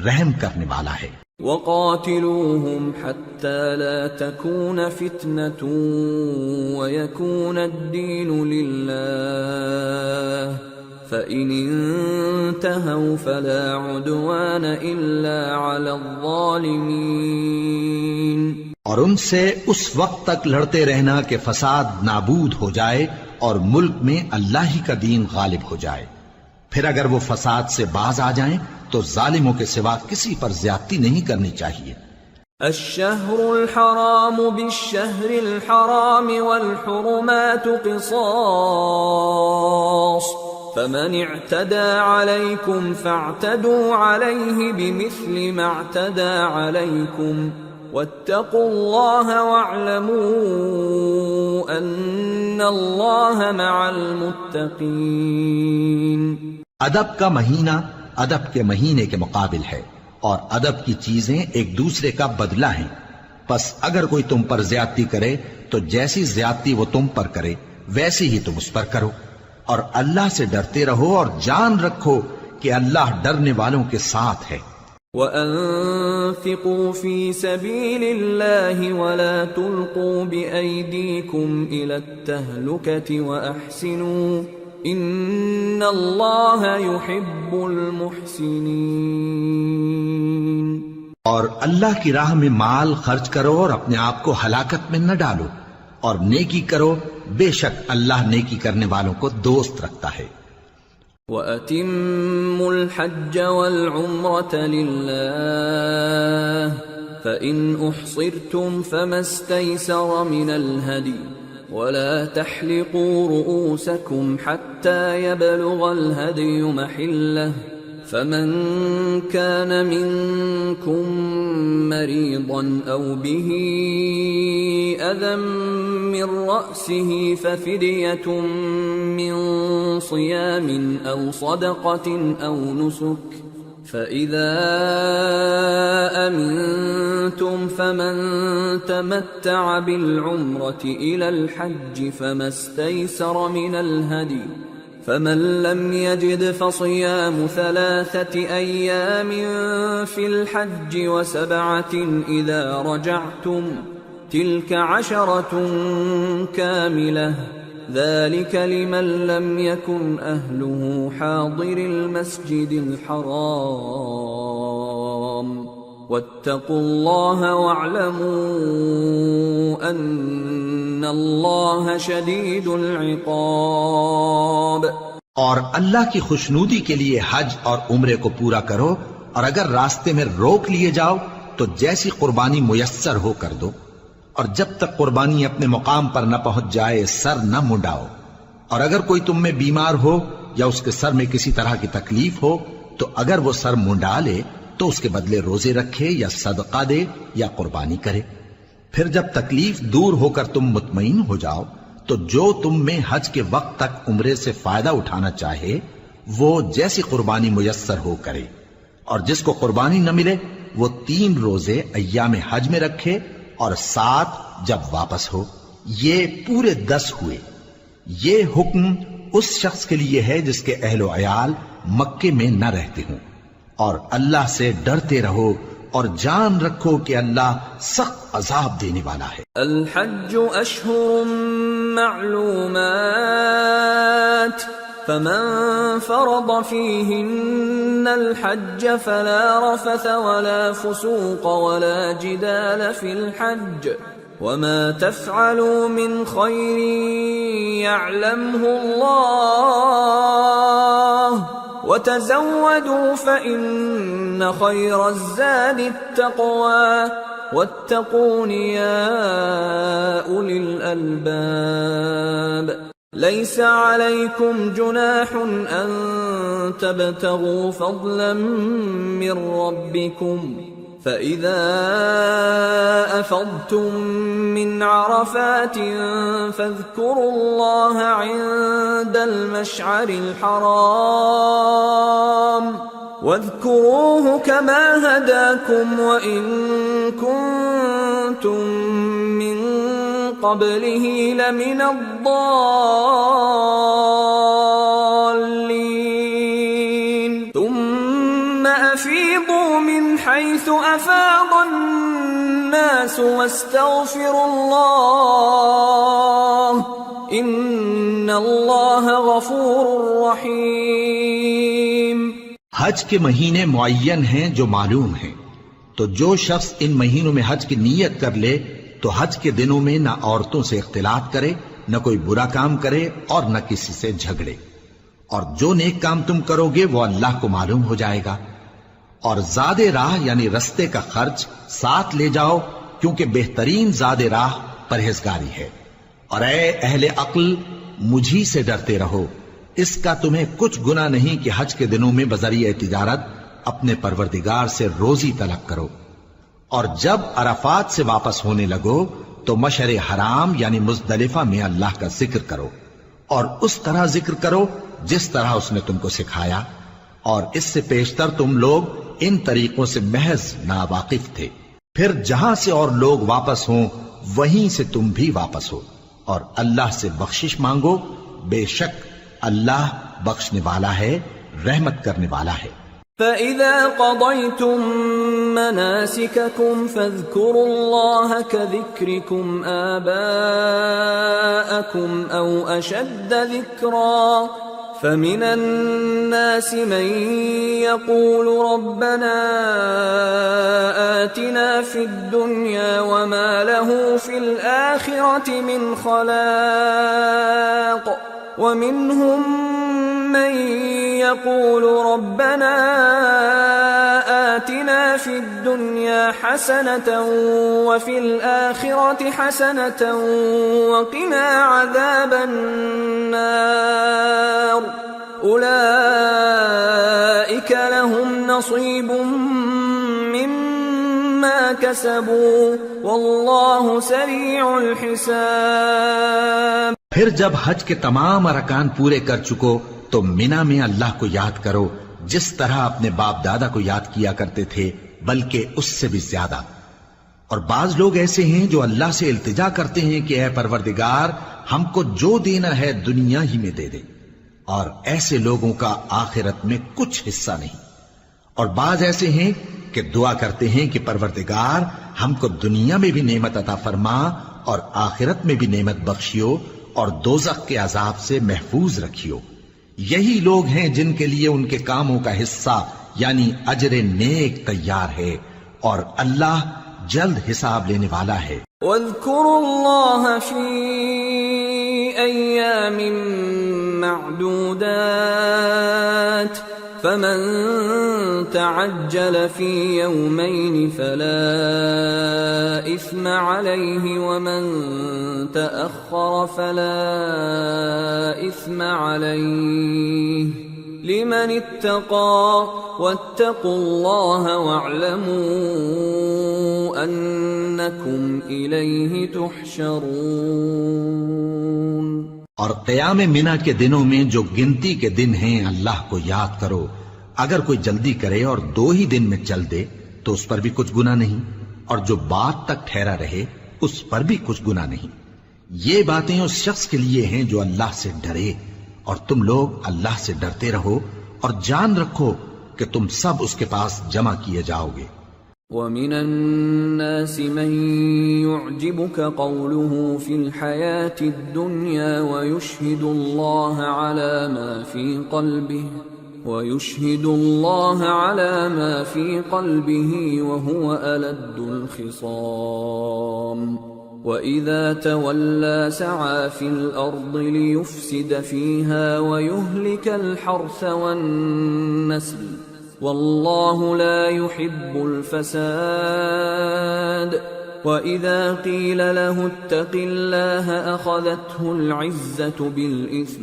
رحم کرنے والا ہے۔ وَقَاتِلُوهُمْ حَتَّى لَا تَكُونَ فِتْنَةٌ وَيَكُونَ الدِّينُ لِلَّهِ فَإِنِ انْتَهَوْا فَلَا عُدْوَانَ إِلَّا عَلَى الظَّالِمِينَ۔ اور ان سے اس وقت تک لڑتے رہنا کہ فساد نابود ہو جائے اور ملک میں اللہ ہی کا دین غالب ہو جائے۔ پھر اگر وہ فساد سے باز آ جائیں تو ظالموں کے سوا کسی پر زیادتی نہیں کرنی چاہیے۔ الشہر الحرام بالشہر الحرام والحرمات قصاص فمن اعتدى عليكم فاعتدوا عليه بمثل ما اعتدى عليكم واتقوا الله واعلموا ان الله مع المتقين۔ ادب کا مہینہ ادب کے مہینے کے مقابل ہے، اور ادب کی چیزیں ایک دوسرے کا بدلہ ہیں۔ پس اگر کوئی تم پر زیادتی کرے تو جیسی زیادتی وہ تم پر کرے ویسی ہی تم اس پر کرو، اور اللہ سے ڈرتے رہو اور جان رکھو کہ اللہ ڈرنے والوں کے ساتھ ہے۔ وَأَنفِقُوا فِي سَبِيلِ اللَّهِ وَلَا تُلْقُوا بِأَيْدِيكُمْ إِلَى التَّهْلُكَةِ وَأَحْسِنُوا إِنَّ اللَّهَ يُحِبُّ الْمُحْسِنِينَ۔ اور اللہ کی راہ میں مال خرچ کرو اور اپنے آپ کو ہلاکت میں نہ ڈالو، اور نیکی کرو، بے شک اللہ نیکی کرنے والوں کو دوست رکھتا ہے۔ وَأَتِمُّوا الْحَجَّ وَالْعُمْرَةَ لِلَّهِ فَإِنْ أُحْصِرْتُمْ فَمَا اسْتَيْسَرَ مِنَ الْهَدْيِ ولا تحلقوا رؤوسكم حتى يبلغ الهدي محله فمن كان منكم مريضا أو به أذى من رأسه ففدية من صيام أو صدقة أو نسك فإذا أمنتم فمن تمتع بالعمرة إلى الحج فما استيسر من الهدي فمن لم يجد فصيام 3 أيام في الحج و7 إذا رجعتم تلك 10 كاملة ذلك لمن لم يكن أهله حاضر المسجد الحرام واتقوا الله واعلموا أن الله شديد العقاب. اور اللہ کی خوشنودی کے لیے حج اور عمرے کو پورا کرو، اور اگر راستے میں روک لیے جاؤ تو جیسی قربانی میسر ہو کر دو، اور جب تک قربانی اپنے مقام پر نہ پہنچ جائے سر نہ منڈاؤ، اور اگر کوئی تم میں بیمار ہو یا اس کے سر میں کسی طرح کی تکلیف ہو تو اگر وہ سر منڈا لے تو اس کے بدلے روزے رکھے یا صدقہ دے یا قربانی کرے. پھر جب تکلیف دور ہو کر تم مطمئن ہو جاؤ تو جو تم میں حج کے وقت تک عمرے سے فائدہ اٹھانا چاہے وہ جیسی قربانی میسر ہو کرے، اور جس کو قربانی نہ ملے وہ 3 روزے ایام حج میں رکھے اور 7 جب واپس ہو. یہ پورے 10 ہوئے. یہ حکم اس شخص کے لیے ہے جس کے اہل و عیال مکے میں نہ رہتے ہوں. اور اللہ سے ڈرتے رہو اور جان رکھو کہ اللہ سخت عذاب دینے والا ہے. الحج اشہر معلومات فمن فرض فيهن الحج فلا رفث ولا فسوق ولا جدال في الحج وما تفعلوا من خير يعلمه الله وتزودوا فإن خير الزاد التقوى واتقون يا أولي الألباب. ليس عليكم جناح أن تبتغوا فضلا من ربكم فإذا أفضتم من عرفات فاذكروا الله عند المشعر الحرام واذكروه كما هداكم وإن كنتم من قبله لمن الضالين ثم أفيضوا من حيث أفاض الناس واستغفروا الله إن الله غفور رحيم. حج کے مہینے معین ہیں جو معلوم ہیں، تو جو شخص ان مہینوں میں حج کی نیت کر لے تو حج کے دنوں میں نہ عورتوں سے اختلاط کرے، نہ کوئی برا کام کرے اور نہ کسی سے جھگڑے، اور جو نیک کام تم کرو گے وہ اللہ کو معلوم ہو جائے گا. اور زاد راہ یعنی رستے کا خرچ ساتھ لے جاؤ، کیونکہ بہترین زاد راہ پرہیزگاری ہے. اور اے اہل عقل مجھی سے ڈرتے رہو، اس کا تمہیں کچھ گناہ نہیں کہ حج کے دنوں میں بذریعہ تجارت اپنے پروردگار سے روزی طلب کرو. اور جب عرفات سے واپس ہونے لگو تو مشعر حرام یعنی مزدلفہ میں اللہ کا ذکر کرو، اور اس طرح ذکر کرو جس طرح اس نے تم کو سکھایا، اور اس سے پیشتر تم لوگ ان طریقوں سے محض ناواقف تھے. پھر جہاں سے اور لوگ واپس ہوں وہیں سے تم بھی واپس ہو، اور اللہ سے بخشش مانگو، بے شک اللہ بخشنے والا ہے، رحمت کرنے والا ہے. فَإِذَا قَضَيْتُم مَّنَاسِكَكُمْ فَاذْكُرُوا اللَّهَ كَذِكْرِكُمْ آبَاءَكُمْ أَوْ أَشَدَّ ذِكْرًا فَمِنَ النَّاسِ مَن يَقُولُ رَبَّنَا آتِنَا فِي الدُّنْيَا وَمَا لَهُ فِي الْآخِرَةِ مِنْ خَلَاقٍ وَمِنْهُم من يقول ربنا آتنا في الدنيا حسنة وفي الآخرة حسنة وقنا عذاب النار أولئك لهم نصيب مما كسبوا والله سريع الحساب۔ پھر جب حج کے تمام ارکان پورے کر چکو تو مینا میں اللہ کو یاد کرو جس طرح اپنے باپ دادا کو یاد کیا کرتے تھے، بلکہ اس سے بھی زیادہ۔ اور بعض لوگ ایسے ہیں جو اللہ سے التجا کرتے ہیں کہ اے پروردگار ہم کو جو دینا ہے دنیا ہی میں دے دے، اور ایسے لوگوں کا آخرت میں کچھ حصہ نہیں۔ اور بعض ایسے ہیں کہ دعا کرتے ہیں کہ پروردگار ہم کو دنیا میں بھی نعمت عطا فرما اور آخرت میں بھی نعمت بخشیو اور دوزخ کے عذاب سے محفوظ رکھیو۔ یہی لوگ ہیں جن کے لیے ان کے کاموں کا حصہ یعنی اجر نیک تیار ہے، اور اللہ جلد حساب لینے والا ہے۔ واذكروا الله في أيام معدودات فمن تعجل في يومين فلا إثم عليه ومن تأخر فلا إثم عليه لمن اتقى واتقوا الله واعلموا أنكم إليه تحشرون۔ اور قیام منا کے دنوں میں جو گنتی کے دن ہیں اللہ کو یاد کرو۔ اگر کوئی جلدی کرے اور 2 ہی دن میں چل دے تو اس پر بھی کچھ گناہ نہیں، اور جو بات تک ٹھہرا رہے اس پر بھی کچھ گناہ نہیں۔ یہ باتیں اس شخص کے لیے ہیں جو اللہ سے ڈرے، اور تم لوگ اللہ سے ڈرتے رہو اور جان رکھو کہ تم سب اس کے پاس جمع کیے جاؤ گے۔ وَمِنَ النَّاسِ مَن يُعْجِبُكَ قَوْلُهُ فِي الْحَيَاةِ الدُّنْيَا وَيُشْهِدُ اللَّهَ عَلَى مَا فِي قَلْبِهِ وَهُوَ أَلَدُّ الْخِصَامِ وَإِذَا تَوَلَّى سَعَى فِي الْأَرْضِ لِيُفْسِدَ فِيهَا وَيُهْلِكَ الْحَرْثَ وَالنَّسْلَ واللہ لا يحب الفساد وَإِذَا قِيلَ لَهُ اتَّقِ اللَّهَ أَخَذَتْهُ الْعِزَّةُ بِالْإِثْمِ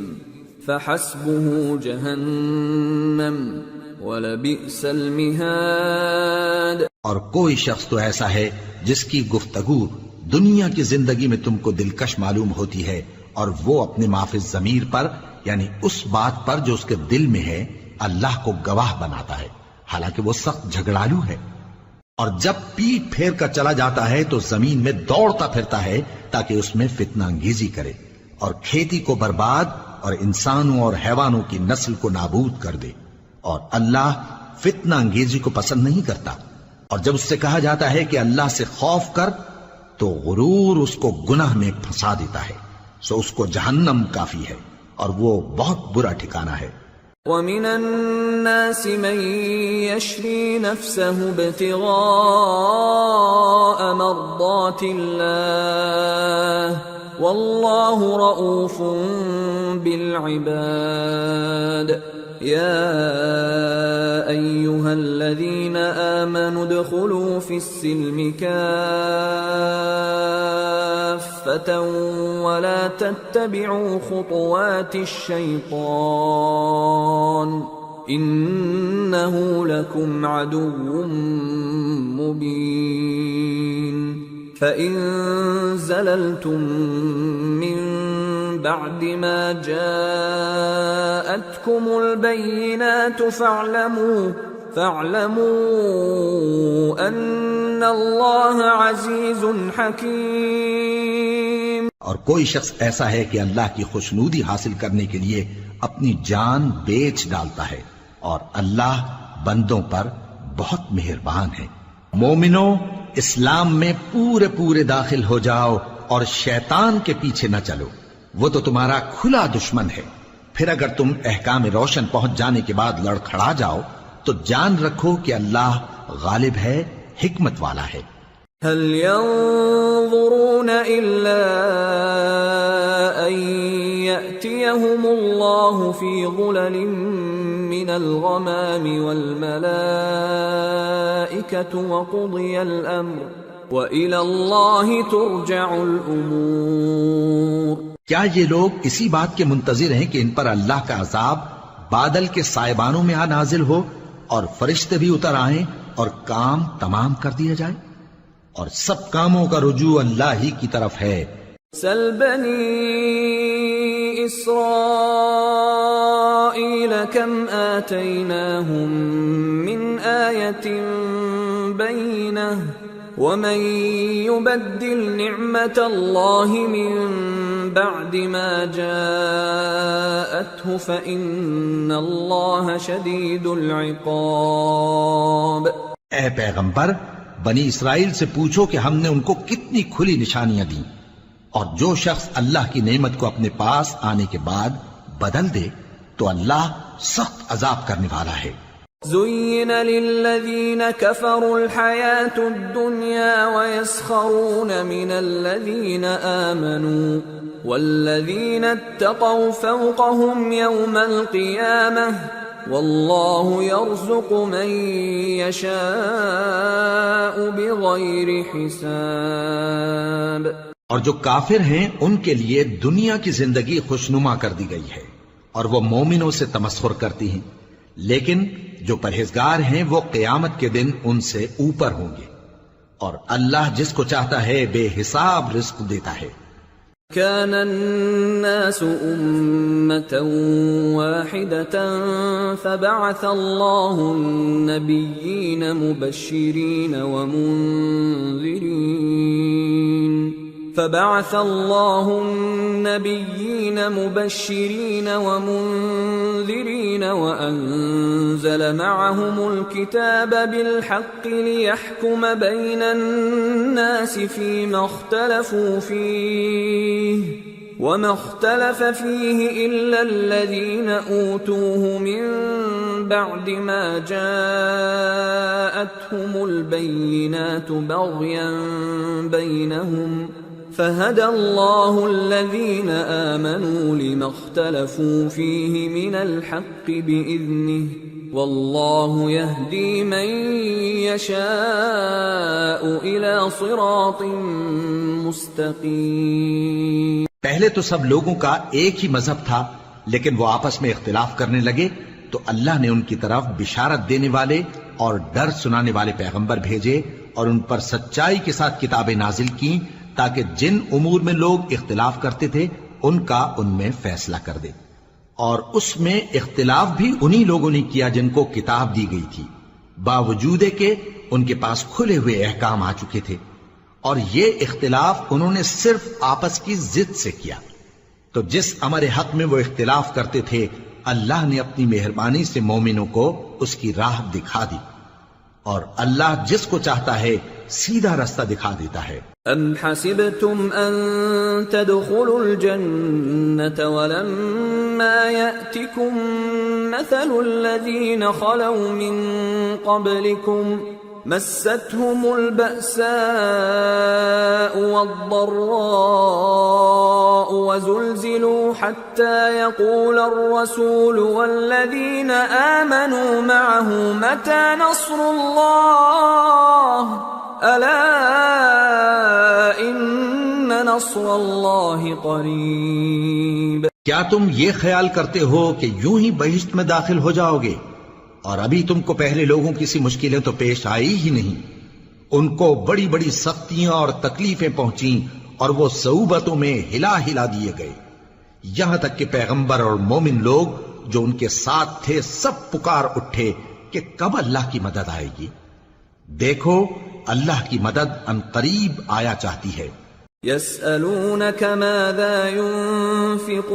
فَحَسْبُهُ جَهَنَّمُ وَلَبِئْسَ الْمِهَادُ۔ اور کوئی شخص تو ایسا ہے جس کی گفتگو دنیا کی زندگی میں تم کو دلکش معلوم ہوتی ہے، اور وہ اپنے مافز ضمیر پر یعنی اس بات پر جو اس کے دل میں ہے اللہ کو گواہ بناتا ہے، حالانکہ وہ سخت جھگڑالو ہے۔ اور جب پیٹ پھیر کر چلا جاتا ہے تو زمین میں دوڑتا پھرتا ہے تاکہ اس میں فتنہ انگیزی کرے اور کھیتی کو برباد اور انسانوں اور حیوانوں کی نسل کو نابود کر دے، اور اللہ فتنہ انگیزی کو پسند نہیں کرتا۔ اور جب اس سے کہا جاتا ہے کہ اللہ سے خوف کر تو غرور اس کو گناہ میں پھنسا دیتا ہے، سو اس کو جہنم کافی ہے اور وہ بہت برا ٹھکانہ ہے۔ وَمِنَ النَّاسِ مَن يَشْرِي نَفْسَهُ ابْتِغَاءَ مَرْضَاتِ اللَّهِ وَاللَّهُ رَءُوفٌ بِالْعِبَادِ۔ يَا أَيُّهَا الَّذِينَ آمَنُوا ادْخُلُوا فِي السِّلْمِ كَافَّةً وَلَا تَتَّبِعُوا خُطُوَاتِ الشَّيْطَانِ إِنَّهُ لَكُمْ عَدُوٌّ مُّبِينٌ۔ فَإِن زَلَلْتُم مِّن بَعْدِ مَا جَاءَتْكُمُ الْبَيِّنَاتُ فَاعْلَمُوا أَنَّ اللَّهَ عَزِيزٌ حَكِيمٌ۔ اور کوئی شخص ایسا ہے کہ اللہ کی خوشنودی حاصل کرنے کے لیے اپنی جان بیچ ڈالتا ہے، اور اللہ بندوں پر بہت مہربان ہے۔ مومنو، اسلام میں پورے پورے داخل ہو جاؤ اور شیطان کے پیچھے نہ چلو، وہ تو تمہارا کھلا دشمن ہے۔ پھر اگر تم احکام روشن پہنچ جانے کے بعد لڑکھڑا جاؤ تو جان رکھو کہ اللہ غالب ہے، حکمت والا ہے۔ هل ينظرون إلا أن يأتيهم الله في ظلل من الغمام والملائكة وقضي الأمر وإلى الله ترجع الأمور۔ کیا یہ لوگ اسی بات کے منتظر ہیں کہ ان پر اللہ کا عذاب بادل کے سائبانوں میں نازل ہو اور فرشتے بھی اتر آئیں اور کام تمام کر دیا جائے؟ اور سب کاموں کا رجوع اللہ ہی کی طرف ہے۔ سل بنی اسرائیل کم آتیناہم من آیت بینہ ومن يبدل نعمت اللہ من بعد ما جاءته فإن اللہ شدید العقاب۔ اے پیغمبر، بنی اسرائیل سے پوچھو کہ ہم نے ان کو کتنی کھلی نشانیاں دیں، اور جو شخص اللہ کی نعمت کو اپنے پاس آنے کے بعد بدل دے تو اللہ سخت عذاب کرنے والا ہے۔ زين للذين كفروا الحياة الدنيا ويسخرون من الذين آمنوا والذين اتقوا فوقهم يوم القيامة والله يرزق من يشاء بغير حساب۔ اور جو کافر ہیں ان کے لیے دنیا کی زندگی خوشنما کر دی گئی ہے اور وہ مومنوں سے تمسخر کرتی ہیں، لیکن جو پرہیزگار ہیں وہ قیامت کے دن ان سے اوپر ہوں گے، اور اللہ جس کو چاہتا ہے بے حساب رزق دیتا ہے۔ كان الناس أمة واحدة فبعث الله النبيين مبشرين ومنذرين وأنزل معهم الكتاب بالحق ليحكم بين الناس فيما اختلفوا فيه وما اختلف فيه إلا الذين أوتوه من بعد ما جاءتهم البينات بغيا بينهم فهدى الله الذين آمنوا لما اختلفوا فيه من الحق بإذنه والله يهدي من يشاء إلى صراط مستقيم۔ پہلے تو سب لوگوں کا ایک ہی مذہب تھا، لیکن وہ آپس میں اختلاف کرنے لگے تو اللہ نے ان کی طرف بشارت دینے والے اور ڈر سنانے والے پیغمبر بھیجے اور ان پر سچائی کے ساتھ کتابیں نازل کی تاکہ جن امور میں لوگ اختلاف کرتے تھے ان کا ان میں فیصلہ کر دے، اور اس میں اختلاف بھی انہی لوگوں نے کیا جن کو کتاب دی گئی تھی، باوجود کہ ان کے پاس کھلے ہوئے احکام آ چکے تھے، اور یہ اختلاف انہوں نے صرف آپس کی ضد سے کیا۔ تو جس امر حق میں وہ اختلاف کرتے تھے اللہ نے اپنی مہربانی سے مومنوں کو اس کی راہ دکھا دی، اور اللہ جس کو چاہتا ہے سیدھا رستہ دکھا دیتا ہے۔ ام حسبتم ان تدخلوا الجنة ولما يأتكم مثل الذين خلوا من قبلكم مستهم البأساء والضراء وزلزلوا حتى يقول الرسول والذين آمنوا معه متى نصر الله ألا إن نصر الله قريب۔ کیا تم یہ خیال کرتے ہو کہ یوں ہی بہشت میں داخل ہو جاؤ گے، اور ابھی تم کو پہلے لوگوں کی سی مشکلیں تو پیش آئی ہی نہیں، ان کو بڑی بڑی سختیاں اور تکلیفیں پہنچیں اور وہ صعوبتوں میں ہلا ہلا دیے گئے، یہاں تک کہ پیغمبر اور مومن لوگ جو ان کے ساتھ تھے سب پکار اٹھے کہ کب اللہ کی مدد آئے گی۔ دیکھو اللہ کی مدد ان قریب آیا چاہتی ہے۔ يسألونك ماذا ينفقون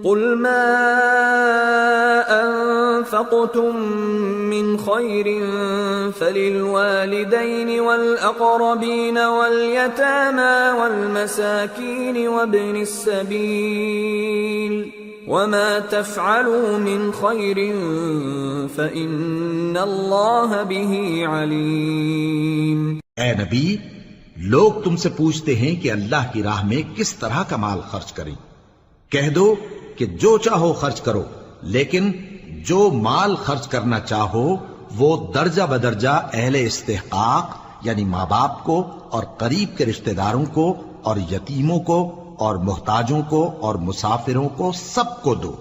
قل ما أنفقتم من خير فللوالدين والأقربين واليتامى والمساكين وابن السبيل وما تفعلوا من خير فإن الله به عليم۔ اے نبی، لوگ تم سے پوچھتے ہیں کہ اللہ کی راہ میں کس طرح کا مال خرچ کریں، کہہ دو کہ جو چاہو خرچ کرو، لیکن جو مال خرچ کرنا چاہو وہ درجہ بدرجہ اہل استحقاق یعنی ماں باپ کو اور قریب کے رشتہ داروں کو اور یتیموں کو اور محتاجوں کو اور مسافروں کو سب کو دو،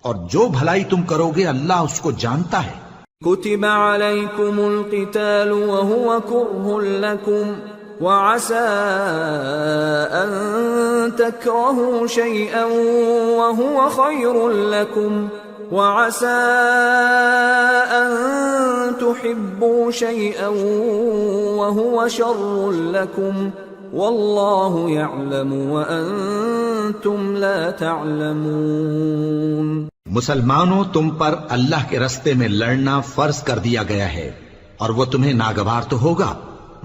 اور جو بھلائی تم کرو گے اللہ اس کو جانتا ہے۔ كتب عليكم القتال وهو كره لكم وعسى أن تكرهوا شيئا وهو خير لكم وعسى أن تحبوا شيئا وهو شر لكم والله يعلم وأنتم لا تعلمون۔ مسلمانوں، تم پر اللہ کے رستے میں لڑنا فرض کر دیا گیا ہے، اور وہ تمہیں ناگوار تو ہوگا،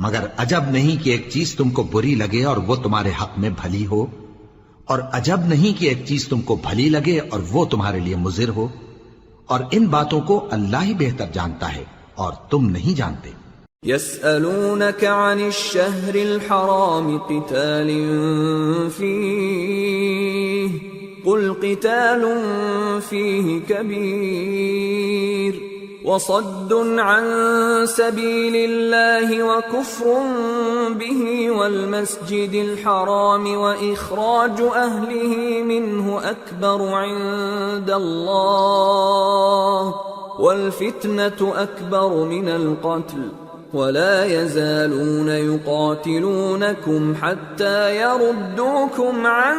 مگر عجب نہیں کہ ایک چیز تم کو بری لگے اور وہ تمہارے حق میں بھلی ہو، اور عجب نہیں کہ ایک چیز تم کو بھلی لگے اور وہ تمہارے لیے مضر ہو، اور ان باتوں کو اللہ ہی بہتر جانتا ہے اور تم نہیں جانتے۔ يسألونك عن الشهر الحرام قتال فيه قل قتال فيه كبير وصد عن سبيل الله وكفر به والمسجد الحرام وإخراج أهله منه أكبر عند الله والفتنة أكبر من القتل ولا يزالون يقاتلونكم حتى يردوكم عن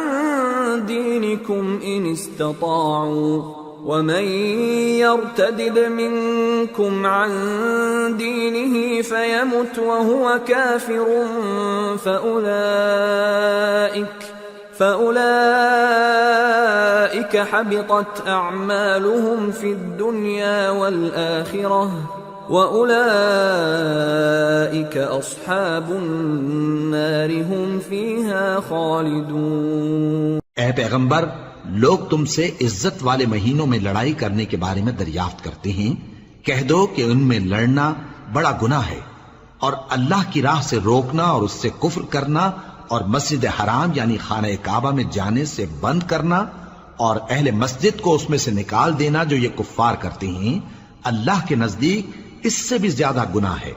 دينكم إن استطاعوا ومن يرتدد منكم عن دينه فيمت وهو كافر فأولئك حبطت أعمالهم في الدنيا والآخرة وَأُولَئِكَ أَصْحَابُ النَّارِ هُمْ فِيهَا خَالِدُونَ۔ اے پیغمبر، لوگ تم سے عزت والے مہینوں میں لڑائی کرنے کے بارے میں دریافت کرتے ہیں، کہہ دو کہ ان میں لڑنا بڑا گناہ ہے، اور اللہ کی راہ سے روکنا اور اس سے کفر کرنا اور مسجد حرام یعنی خانہ کعبہ میں جانے سے بند کرنا اور اہل مسجد کو اس میں سے نکال دینا جو یہ کفار کرتے ہیں، اللہ کے نزدیک اس سے بھی زیادہ گناہ ہے،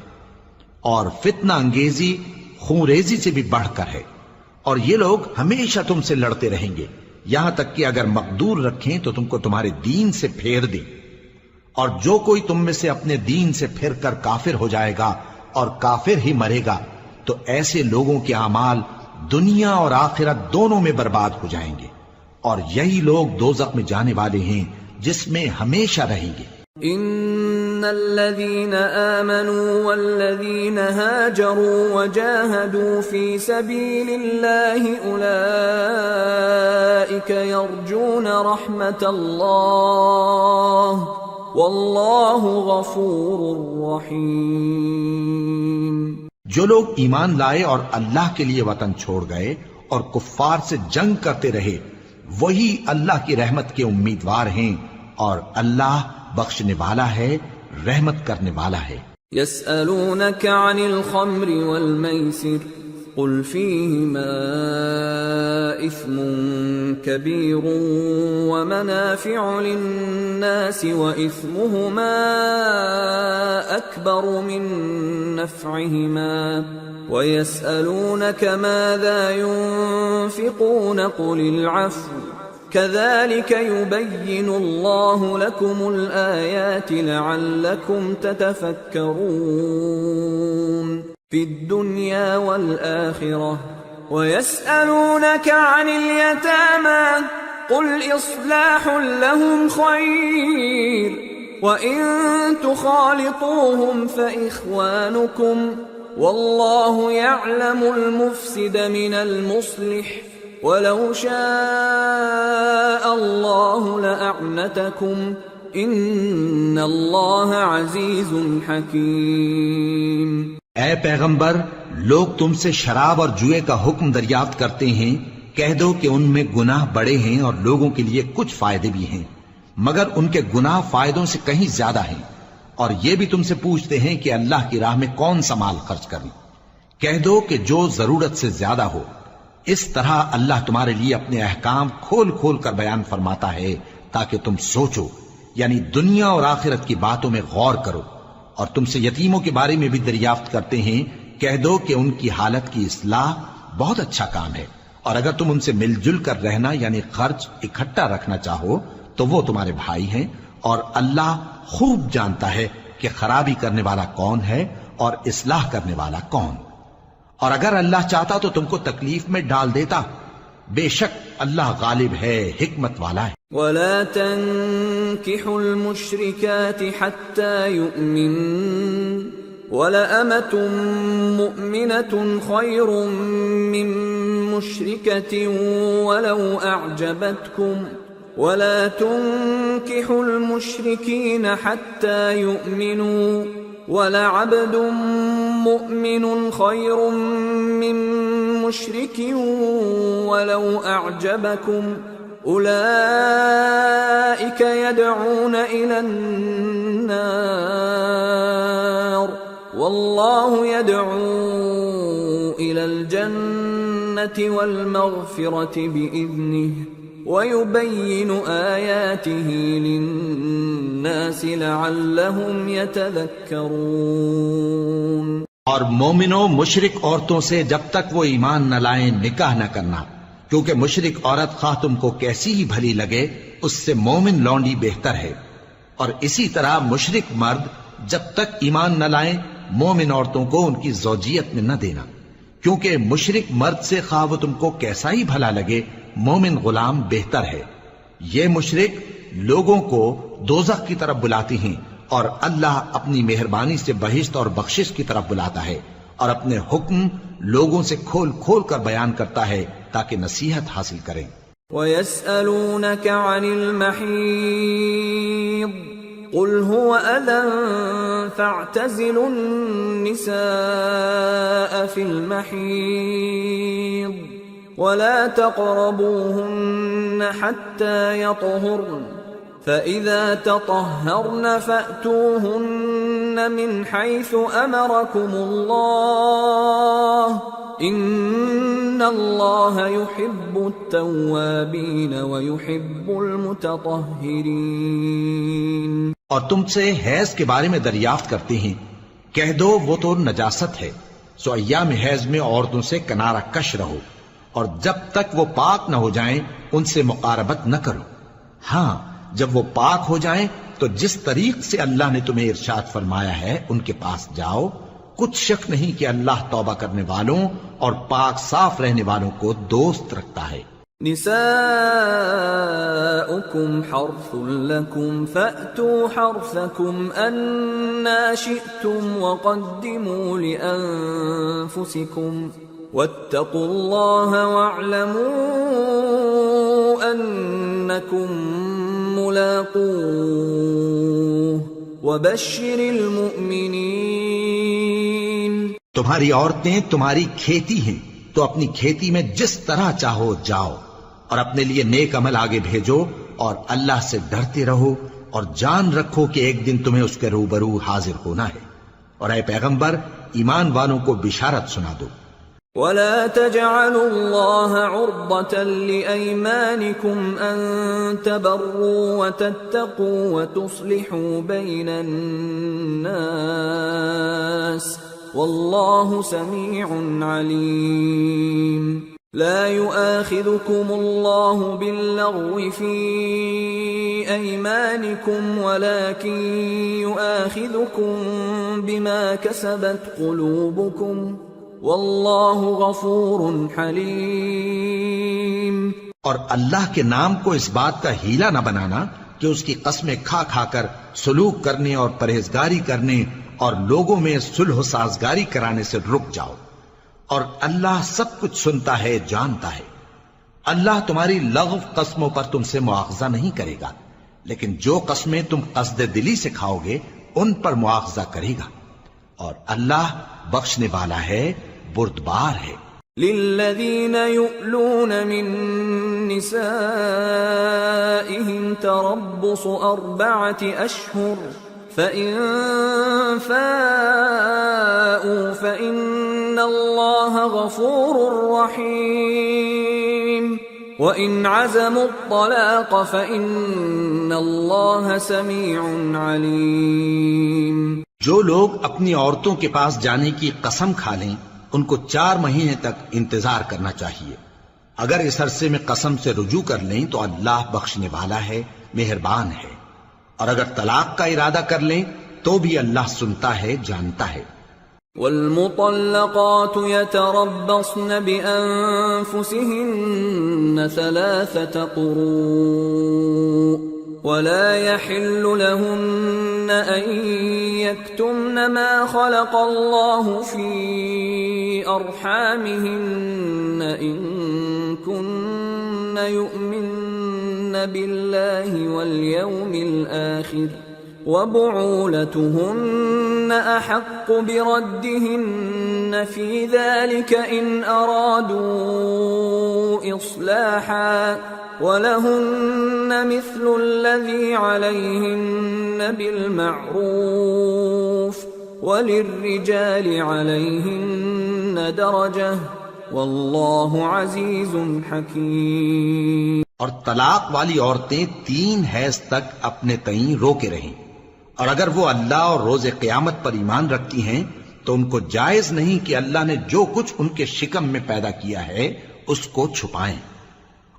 اور فتنہ انگیزی خونریزی سے بھی بڑھ کر ہے، اور یہ لوگ ہمیشہ تم سے لڑتے رہیں گے یہاں تک کہ اگر مقدور رکھیں تو تم کو تمہارے دین سے پھیر دیں، اور جو کوئی تم میں سے اپنے دین سے پھر کر کافر ہو جائے گا اور کافر ہی مرے گا تو ایسے لوگوں کے اعمال دنیا اور آخرت دونوں میں برباد ہو جائیں گے، اور یہی لوگ دوزخ میں جانے والے ہیں جس میں ہمیشہ رہیں گے۔ ان الذين آمنوا والذين هاجروا وجاهدوا في سبيل الله اولئك يرجون رحمة الله والله غفور رحيم۔ جو لوگ ایمان لائے اور اللہ کے لیے وطن چھوڑ گئے اور کفار سے جنگ کرتے رہے وہی اللہ کی رحمت کے امیدوار ہیں، اور اللہ بخشنے والا ہے، رحمت کرنے والا ہے۔ يسألونك عن الخمر والميسر قل فيهما إثم كبير ومنافع للناس وإثمهما أكبر من نفعهما ويسألونك ماذا ينفقون قل العفو كذلك يبين الله لكم الآيات لعلكم تتفكرون في الدنيا والآخرة ويسألونك عن اليتامى قل إصلاح لهم خير وإن تخالطوهم فإخوانكم والله يعلم المفسد من المصلح وَلَوْ شَاءَ اللَّهُ لَأَعْنَتَكُمْ إِنَّ اللَّهَ عَزِيزٌ حَكِيمٌ۔ اے پیغمبر، لوگ تم سے شراب اور جوئے کا حکم دریافت کرتے ہیں، کہہ دو کہ ان میں گناہ بڑے ہیں اور لوگوں کے لیے کچھ فائدے بھی ہیں، مگر ان کے گناہ فائدوں سے کہیں زیادہ ہیں، اور یہ بھی تم سے پوچھتے ہیں کہ اللہ کی راہ میں کون سا مال خرچ کریں، کہہ دو کہ جو ضرورت سے زیادہ ہو، اس طرح اللہ تمہارے لیے اپنے احکام کھول کھول کر بیان فرماتا ہے تاکہ تم سوچو، یعنی دنیا اور آخرت کی باتوں میں غور کرو۔ اور تم سے یتیموں کے بارے میں بھی دریافت کرتے ہیں، کہہ دو کہ ان کی حالت کی اصلاح بہت اچھا کام ہے، اور اگر تم ان سے مل جل کر رہنا یعنی خرچ اکٹھا رکھنا چاہو تو وہ تمہارے بھائی ہیں، اور اللہ خوب جانتا ہے کہ خرابی کرنے والا کون ہے اور اصلاح کرنے والا کون۔ اور اگر اللہ چاہتا تو تم کو تکلیف میں ڈال دیتا، بے شک اللہ غالب ہے، حکمت والا ہے۔ ولا تنكحوا المشركات حتى يؤمنن ولأمة مؤمنة خير من مشركة ولو أعجبتكم ولا تنكحوا المشركين حتى يؤمنوا ولعبد مؤمن خير من مشرك ولو أعجبكم أولئك يدعون إلى النار والله يدعو إلى الجنة والمغفرة بإذنه وَيُبَيِّنُ آيَاتِهِ لِلنَّاسِ لَعَلَّهُمْ يَتَذَكَّرُونَ۔ اور مومنوں مشرک عورتوں سے جب تک وہ ایمان نہ لائیں نکاح نہ کرنا، کیونکہ مشرک عورت خواہ تم کو کیسی ہی بھلی لگے اس سے مومن لونڈی بہتر ہے۔ اور اسی طرح مشرک مرد جب تک ایمان نہ لائیں مومن عورتوں کو ان کی زوجیت میں نہ دینا، کیونکہ مشرک مرد سے خواہ وہ تم کو کیسا ہی بھلا لگے مومن غلام بہتر ہے۔ یہ مشرک لوگوں کو دوزخ کی طرف بلاتی ہیں، اور اللہ اپنی مہربانی سے بہشت اور بخشش کی طرف بلاتا ہے، اور اپنے حکم لوگوں سے کھول کھول کر بیان کرتا ہے تاکہ نصیحت حاصل کریں۔ وَيَسْأَلُونَكَ عَنِ الْمَحِيضِ قُلْ هُوَ أَذًى فَاعْتَزِلُوا النِّسَاءَ فِي الْمَحِيضِ وَلَا تَقْرَبُوهُنَّ حَتَّى يَطْهُرْنَ فَإِذَا تَطَهَّرْنَ فَأْتُوهُنَّ مِنْ حَيْثُ أَمَرَكُمُ اللَّهُ إِنَّ اللَّهَ يُحِبُّ التَّوَّابِينَ وَيُحِبُّ الْمُتَطَهِّرِينَ۔ اور تم سے حیض کے بارے میں دریافت کرتے ہیں، کہہ دو وہ تو نجاست ہے، سو ایام حیض میں عورتوں سے کنارہ کش رہو، اور جب تک وہ پاک نہ ہو جائیں ان سے مقاربت نہ کرو۔ ہاں جب وہ پاک ہو جائیں تو جس طریق سے اللہ نے تمہیں ارشاد فرمایا ہے ان کے پاس جاؤ، کچھ شک نہیں کہ اللہ توبہ کرنے والوں اور پاک صاف رہنے والوں کو دوست رکھتا ہے۔ نساؤكم حرث لكم فأتوا حرثكم أنا شئتم وقدموا لأنفسكم واتقوا الله واعلموا أنكم ملاقوه وبشر المؤمنين۔ تمہاری عورتیں تمہاری کھیتی ہیں تو اپنی کھیتی میں جس طرح چاہو جاؤ، اور اپنے لیے نیک عمل آگے بھیجو، اور اللہ سے ڈرتے رہو، اور جان رکھو کہ ایک دن تمہیں اس کے روبرو حاضر ہونا ہے۔ اور اے پیغمبر ایمان والوں کو بشارت سنا دو۔ وَلَا تَجْعَلُوا اللَّهَ عُرْضَةً لِأَيْمَانِكُمْ أَن تَبَرُّوا وَتَتَّقُوا وَتُصْلِحُوا بَيْنَ النَّاسِ وَاللَّهُ سَمِيعٌ عَلِيمٌ۔ لا يؤاخذكم الله باللغو في أيمانكم ولكن يؤاخذكم بما كسبت قلوبكم واللہ غفور حلیم۔ اور اللہ کے نام کو اس بات کا ہیلا نہ بنانا کہ اس کی قسمیں کھا کھا کر سلوک کرنے اور پرہیزگاری کرنے اور لوگوں میں صلح و سازگاری کرانے سے رک جاؤ، اور اللہ سب کچھ سنتا ہے جانتا ہے۔ اللہ تمہاری لغو قسموں پر تم سے مواخذہ نہیں کرے گا، لیکن جو قسمیں تم قصد دلی سے کھاؤ گے ان پر مواخذہ کرے گا، اور اللہ بخشنے والا ہے، بردبار ہے۔ للذین یؤلون من نسائهم تربص 4 اشہر فإن فاءوا فإن إِنَّ اللَّهَ غَفُورٌ رَّحِيمٌ وَإِنْ عَزَمُوا الطَّلَاقَ فَإِنَّ اللَّهَ سَمِيعٌ عَلِيمٌ۔ جو لوگ اپنی عورتوں کے پاس جانے کی قسم کھا لیں ان کو 4 مہینے تک انتظار کرنا چاہیے۔ اگر اس عرصے میں قسم سے رجوع کر لیں تو اللہ بخشنے والا ہے، مہربان ہے، اور اگر طلاق کا ارادہ کر لیں تو بھی اللہ سنتا ہے، جانتا ہے۔ والمطلقات يتربصن بأنفسهن 3 قروء ولا يحل لهن أن يكتمن ما خلق الله في أرحامهن إن كن يؤمن بالله واليوم الآخر وبعولتهن أحق بردهن في ذلك إن أرادوا إصلاحا ولهن مثل الذي عليهن بالمعروف وللرجال عليهن درجة والله عزيز حكيم۔ اور طلاق والی عورتیں 3 حیض تک اپنے تئیں روکے رہیں، اور اگر وہ اللہ اور روز قیامت پر ایمان رکھتی ہیں تو ان کو جائز نہیں کہ اللہ نے جو کچھ ان کے شکم میں پیدا کیا ہے اس کو چھپائیں،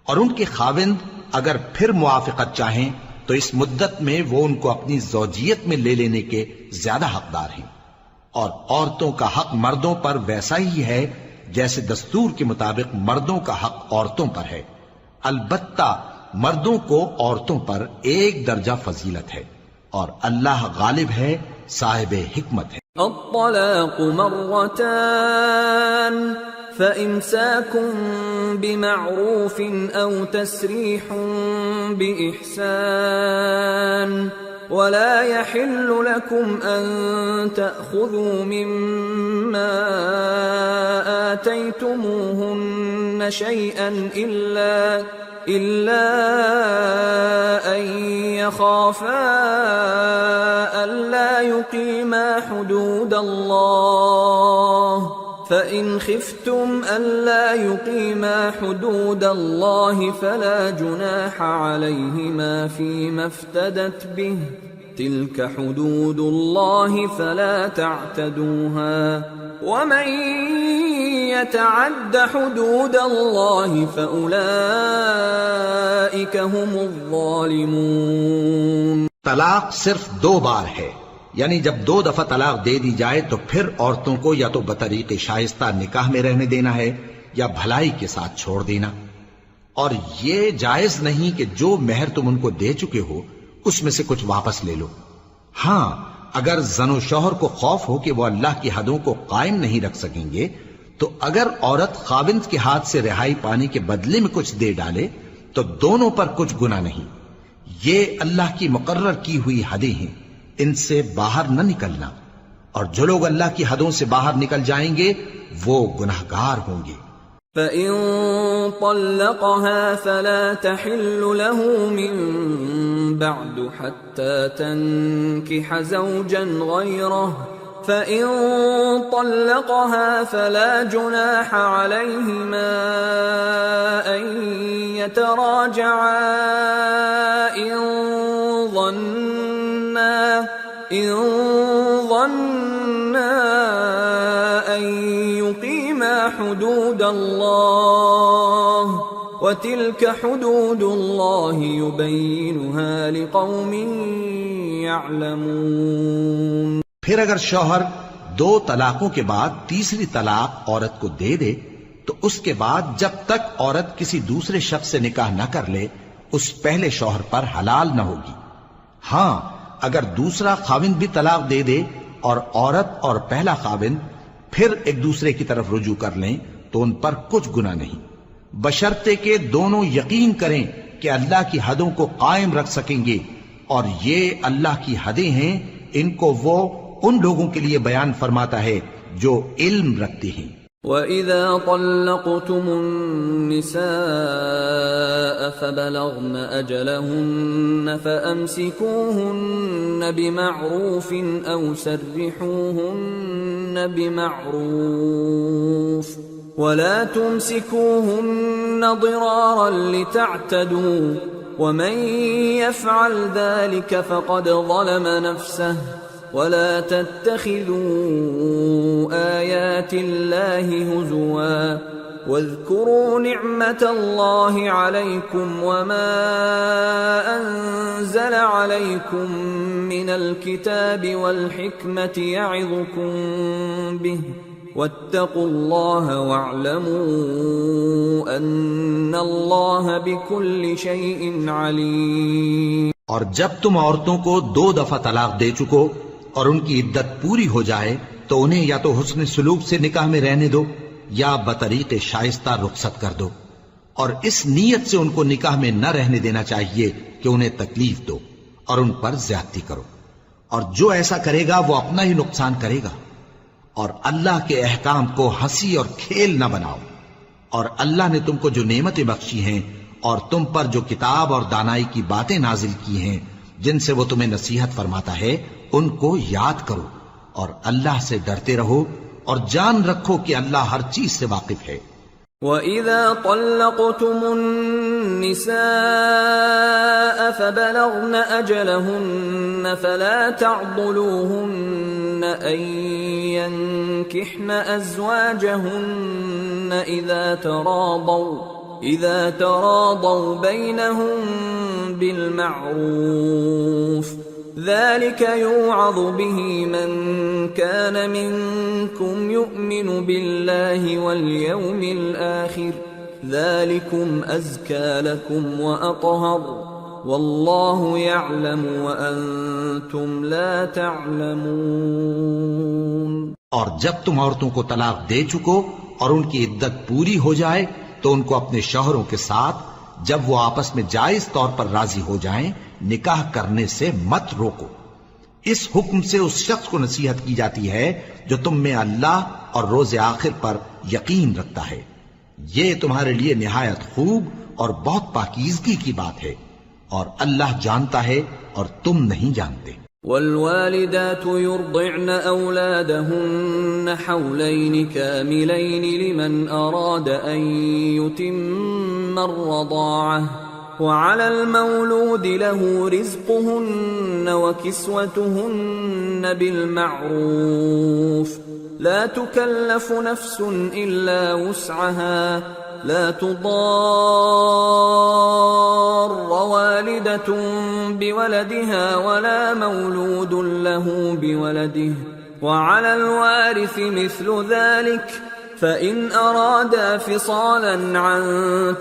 اور ان کے خاوند اگر پھر موافقت چاہیں تو اس مدت میں وہ ان کو اپنی زوجیت میں لے لینے کے زیادہ حقدار ہیں، اور عورتوں کا حق مردوں پر ویسا ہی ہے جیسے دستور کے مطابق مردوں کا حق عورتوں پر ہے، البتہ مردوں کو عورتوں پر 1 درجہ فضیلت ہے، اور اللہ غالب ہے، صاحب حکمت ہے۔ الطلاق مرتان فإمساك بمعروف أو تسريح بإحسان ولا يحل لكم أن تأخذوا مما آتيتموهن شيئا إلا أن يخافا ألا يقيما حدود الله فإن خفتم ألا يقيما حدود الله فلا جناح عليهما فيما افتدت به تلك حدود الله فلا تعتدوها ومن يتعد حدود الله فأولئك هم الظالمون۔ طلاق صرف 2 بار ہے، یعنی جب 2 دفعہ طلاق دے دی جائے تو پھر عورتوں کو یا تو بطریق شائستہ نکاح میں رہنے دینا ہے یا بھلائی کے ساتھ چھوڑ دینا، اور یہ جائز نہیں کہ جو مہر تم ان کو دے چکے ہو اس میں سے کچھ واپس لے لو۔ ہاں اگر زن و شوہر کو خوف ہو کہ وہ اللہ کی حدوں کو قائم نہیں رکھ سکیں گے تو اگر عورت خاوند کے ہاتھ سے رہائی پانے کے بدلے میں کچھ دے ڈالے تو دونوں پر کچھ گناہ نہیں۔ یہ اللہ کی مقرر کی ہوئی حدیں ہیں، ان سے باہر نہ نکلنا، اور جو لوگ اللہ کی حدوں سے باہر نکل جائیں گے وہ گناہگار ہوں گے۔ فَإِن طَلَّقَهَا فَلَا تَحِلُّ لَهُ مِن بَعْدُ حَتَّى تَنكِحَ زَوْجًا غَيْرَهُ فَإِن طَلَّقَهَا فَلَا جُنَاحَ عَلَيْهِمَا أَن يَتَرَاجَعَا إِن ظَنَّا أَن يُقِيمَا حُدُودَ اللَّهِ وَتِلْكَ حُدُودُ اللَّهِ يُبَيِّنُهَا لِقَوْمٍ يَعْلَمُونَ۔ پھر اگر شوہر 2 طلاقوں کے بعد تیسری طلاق عورت کو دے دے تو اس کے بعد جب تک عورت کسی دوسرے شخص سے نکاح نہ کر لے اس پہلے شوہر پر حلال نہ ہوگی۔ ہاں اگر دوسرا خاوند بھی طلاق دے دے اور عورت اور پہلا خاوند پھر ایک دوسرے کی طرف رجوع کر لیں تو ان پر کچھ گناہ نہیں، بشرطے کہ دونوں یقین کریں کہ اللہ کی حدوں کو قائم رکھ سکیں گے، اور یہ اللہ کی حدیں ہیں، ان کو وہ ان لوگوں کے لیے بیان فرماتا ہے جو علم رکھتے ہیں۔ وَإِذَا طَلَّقْتُمُ النِّسَاءَ فَبَلَغْنَ أَجَلَهُنَّ فَأَمْسِكُوهُنَّ بِمَعْرُوفٍ أَوْ سَرِّحُوهُنَّ بِمَعْرُوفٍ وَلَا تُمْسِكُوهُنَّ ضِرَارًا لِتَعْتَدُوا وَمَنْ يَفْعَلْ ذَلِكَ فَقَدْ ظَلَمَ نَفْسَهُ وَلَا تَتَّخِذُوا آيَاتِ اللَّهِ هُزُوًا وَاذْكُرُوا نِعْمَةَ اللَّهِ عَلَيْكُمْ وَمَا أَنزَلَ عَلَيْكُمْ مِنَ الْكِتَابِ وَالْحِكْمَةِ يَعِظُكُمْ بِهِ وَاتَّقُوا اللَّهَ وَاعْلَمُوا أَنَّ اللَّهَ بِكُلِّ شَيْءٍ عَلِيمٌ۔ اور جب تم عورتوں کو 2 دفعہ طلاق دے چکو اور ان کی عدت پوری ہو جائے تو انہیں یا تو حسن سلوک سے نکاح میں رہنے دو یا بطریق شائستہ رخصت کر دو، اور اس نیت سے ان کو نکاح میں نہ رہنے دینا چاہیے کہ انہیں تکلیف دو اور ان پر زیادتی کرو، اور جو ایسا کرے گا وہ اپنا ہی نقصان کرے گا۔ اور اللہ کے احکام کو ہنسی اور کھیل نہ بناؤ، اور اللہ نے تم کو جو نعمتیں بخشی ہیں اور تم پر جو کتاب اور دانائی کی باتیں نازل کی ہیں جن سے وہ تمہیں نصیحت فرماتا ہے ان کو یاد کرو، اور اللہ سے ڈرتے رہو اور جان رکھو کہ اللہ ہر چیز سے واقف ہے۔ وَإِذَا طَلَّقْتُمُ النِّسَاءَ فَبَلَغْنَ أَجَلَهُنَّ فَلَا تَعْضُلُوهُنَّ أَن يَنكِحْنَ أَزْوَاجَهُنَّ إِذَا تَرَاضَوْا بَيْنَهُم بِالْمَعْرُوفِ ذَلِكَ يُوعَظُ بِهِ مَن كَانَ مِنكُمْ يُؤْمِنُ بِاللَّهِ وَالْيَوْمِ الْآخِرِ ذَلِكُمْ أَزْكَى لَكُمْ وَأَطْهَرُ وَاللَّهُ يَعْلَمُ وَأَنْتُمْ لَا تَعْلَمُونَ۔ اور جب تم عورتوں کو طلاق دے چکو اور ان کی عدت پوری ہو جائے تو ان کو اپنے شوہروں کے ساتھ جب وہ آپس میں جائز طور پر راضی ہو جائیں نکاح کرنے سے مت روکو۔ اس حکم سے اس شخص کو نصیحت کی جاتی ہے جو تم میں اللہ اور روز آخر پر یقین رکھتا ہے، یہ تمہارے لیے نہایت خوب اور بہت پاکیزگی کی بات ہے، اور اللہ جانتا ہے اور تم نہیں جانتے۔ والوالدات يرضعن أولادهن حولين كاملين لمن أراد أن يتم الرضاعة وعلى المولود له رزقهن وكسوتهن بالمعروف لا تكلف نفس إلا وسعها لا تضار والدة بولدها ولا مولود له بولده وعلى الوارث مثل ذلك فإن أرادا فصالا عن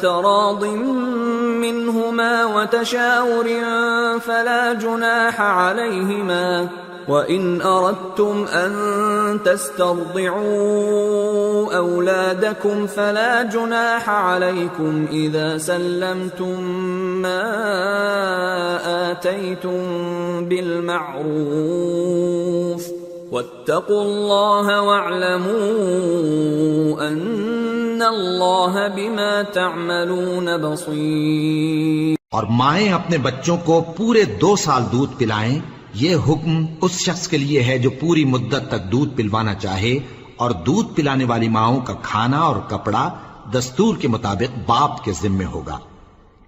تراض منهما وتشاور فلا جناح عليهما وَإِنْ أَرَدْتُمْ أَن تَسْتَرْضِعُوا أَوْلَادَكُمْ فَلَا جُنَاحَ عَلَيْكُمْ إِذَا سَلَّمْتُم مَّا آتَيْتُم بِالْمَعْرُوفِ وَاتَّقُوا اللَّهَ وَاعْلَمُوا أَنَّ اللَّهَ بِمَا تَعْمَلُونَ بَصِيرٌ۔ اور مائیں اپنے بچوں کو پورے 2 سال دودھ پلائیں، یہ حکم اس شخص کے لیے ہے جو پوری مدت تک دودھ پلوانا چاہے، اور دودھ پلانے والی ماؤں کا کھانا اور کپڑا دستور کے مطابق باپ کے ذمے ہوگا۔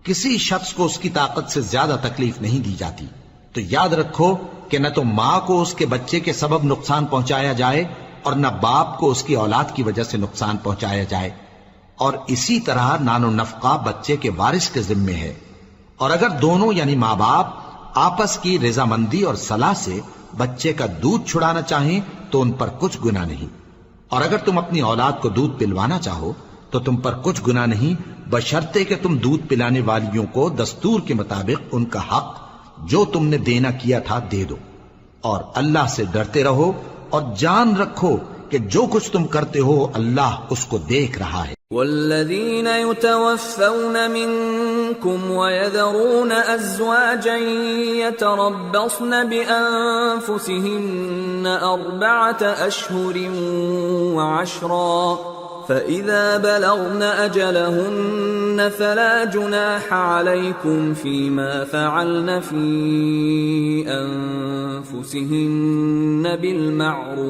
کسی شخص کو اس کی طاقت سے زیادہ تکلیف نہیں دی جاتی، تو یاد رکھو کہ نہ تو ماں کو اس کے بچے کے سبب نقصان پہنچایا جائے اور نہ باپ کو اس کی اولاد کی وجہ سے نقصان پہنچایا جائے، اور اسی طرح نان و نفقہ بچے کے وارث کے ذمے ہے۔ اور اگر دونوں یعنی ماں باپ آپس کی رضامندی اور صلاح سے بچے کا دودھ چھڑانا چاہیں تو ان پر کچھ گناہ نہیں، اور اگر تم اپنی اولاد کو دودھ پلوانا چاہو تو تم پر کچھ گناہ نہیں، بشرطے کہ تم دودھ پلانے والیوں کو دستور کے مطابق ان کا حق جو تم نے دینا کیا تھا دے دو، اور اللہ سے ڈرتے رہو اور جان رکھو کہ جو کچھ تم کرتے ہو اللہ اس کو دیکھ رہا ہے۔ والذین یتوفون منکم ویذرون ازواجا یتربصن بانفسهن 4 اشہر وعشرا فإذا بلغن أجلهن فلا جناح عليكم فيما فعلن في أنفسهن بالمعروف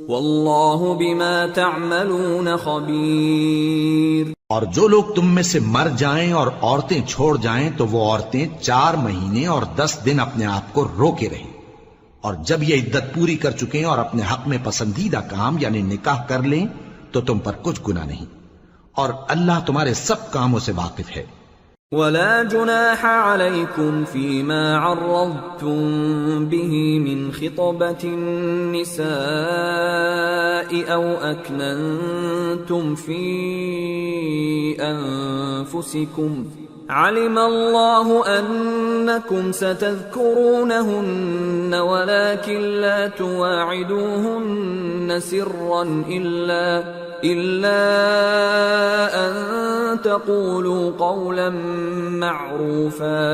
والله بما تعملون خبير. اور جو لوگ تم میں سے مر جائیں اور عورتیں چھوڑ جائیں تو وہ عورتیں 4 مہینے اور 10 دن اپنے آپ کو روکے رہیں، اور جب یہ عدت پوری کر چکیں اور اپنے حق میں پسندیدہ کام یعنی نکاح کر لیں تو تم پر کچھ گناہ نہیں، اور اللہ تمہارے سب کاموں سے واقف ہے. ولا جناح عليكم فيما عرضتم به من خطبة النساء أو أكننتم في أنفسكم علم الله أنكم ستذكرونهن ولكن لا تواعدوهن سرا إلا أن تقولوا قولا معروفا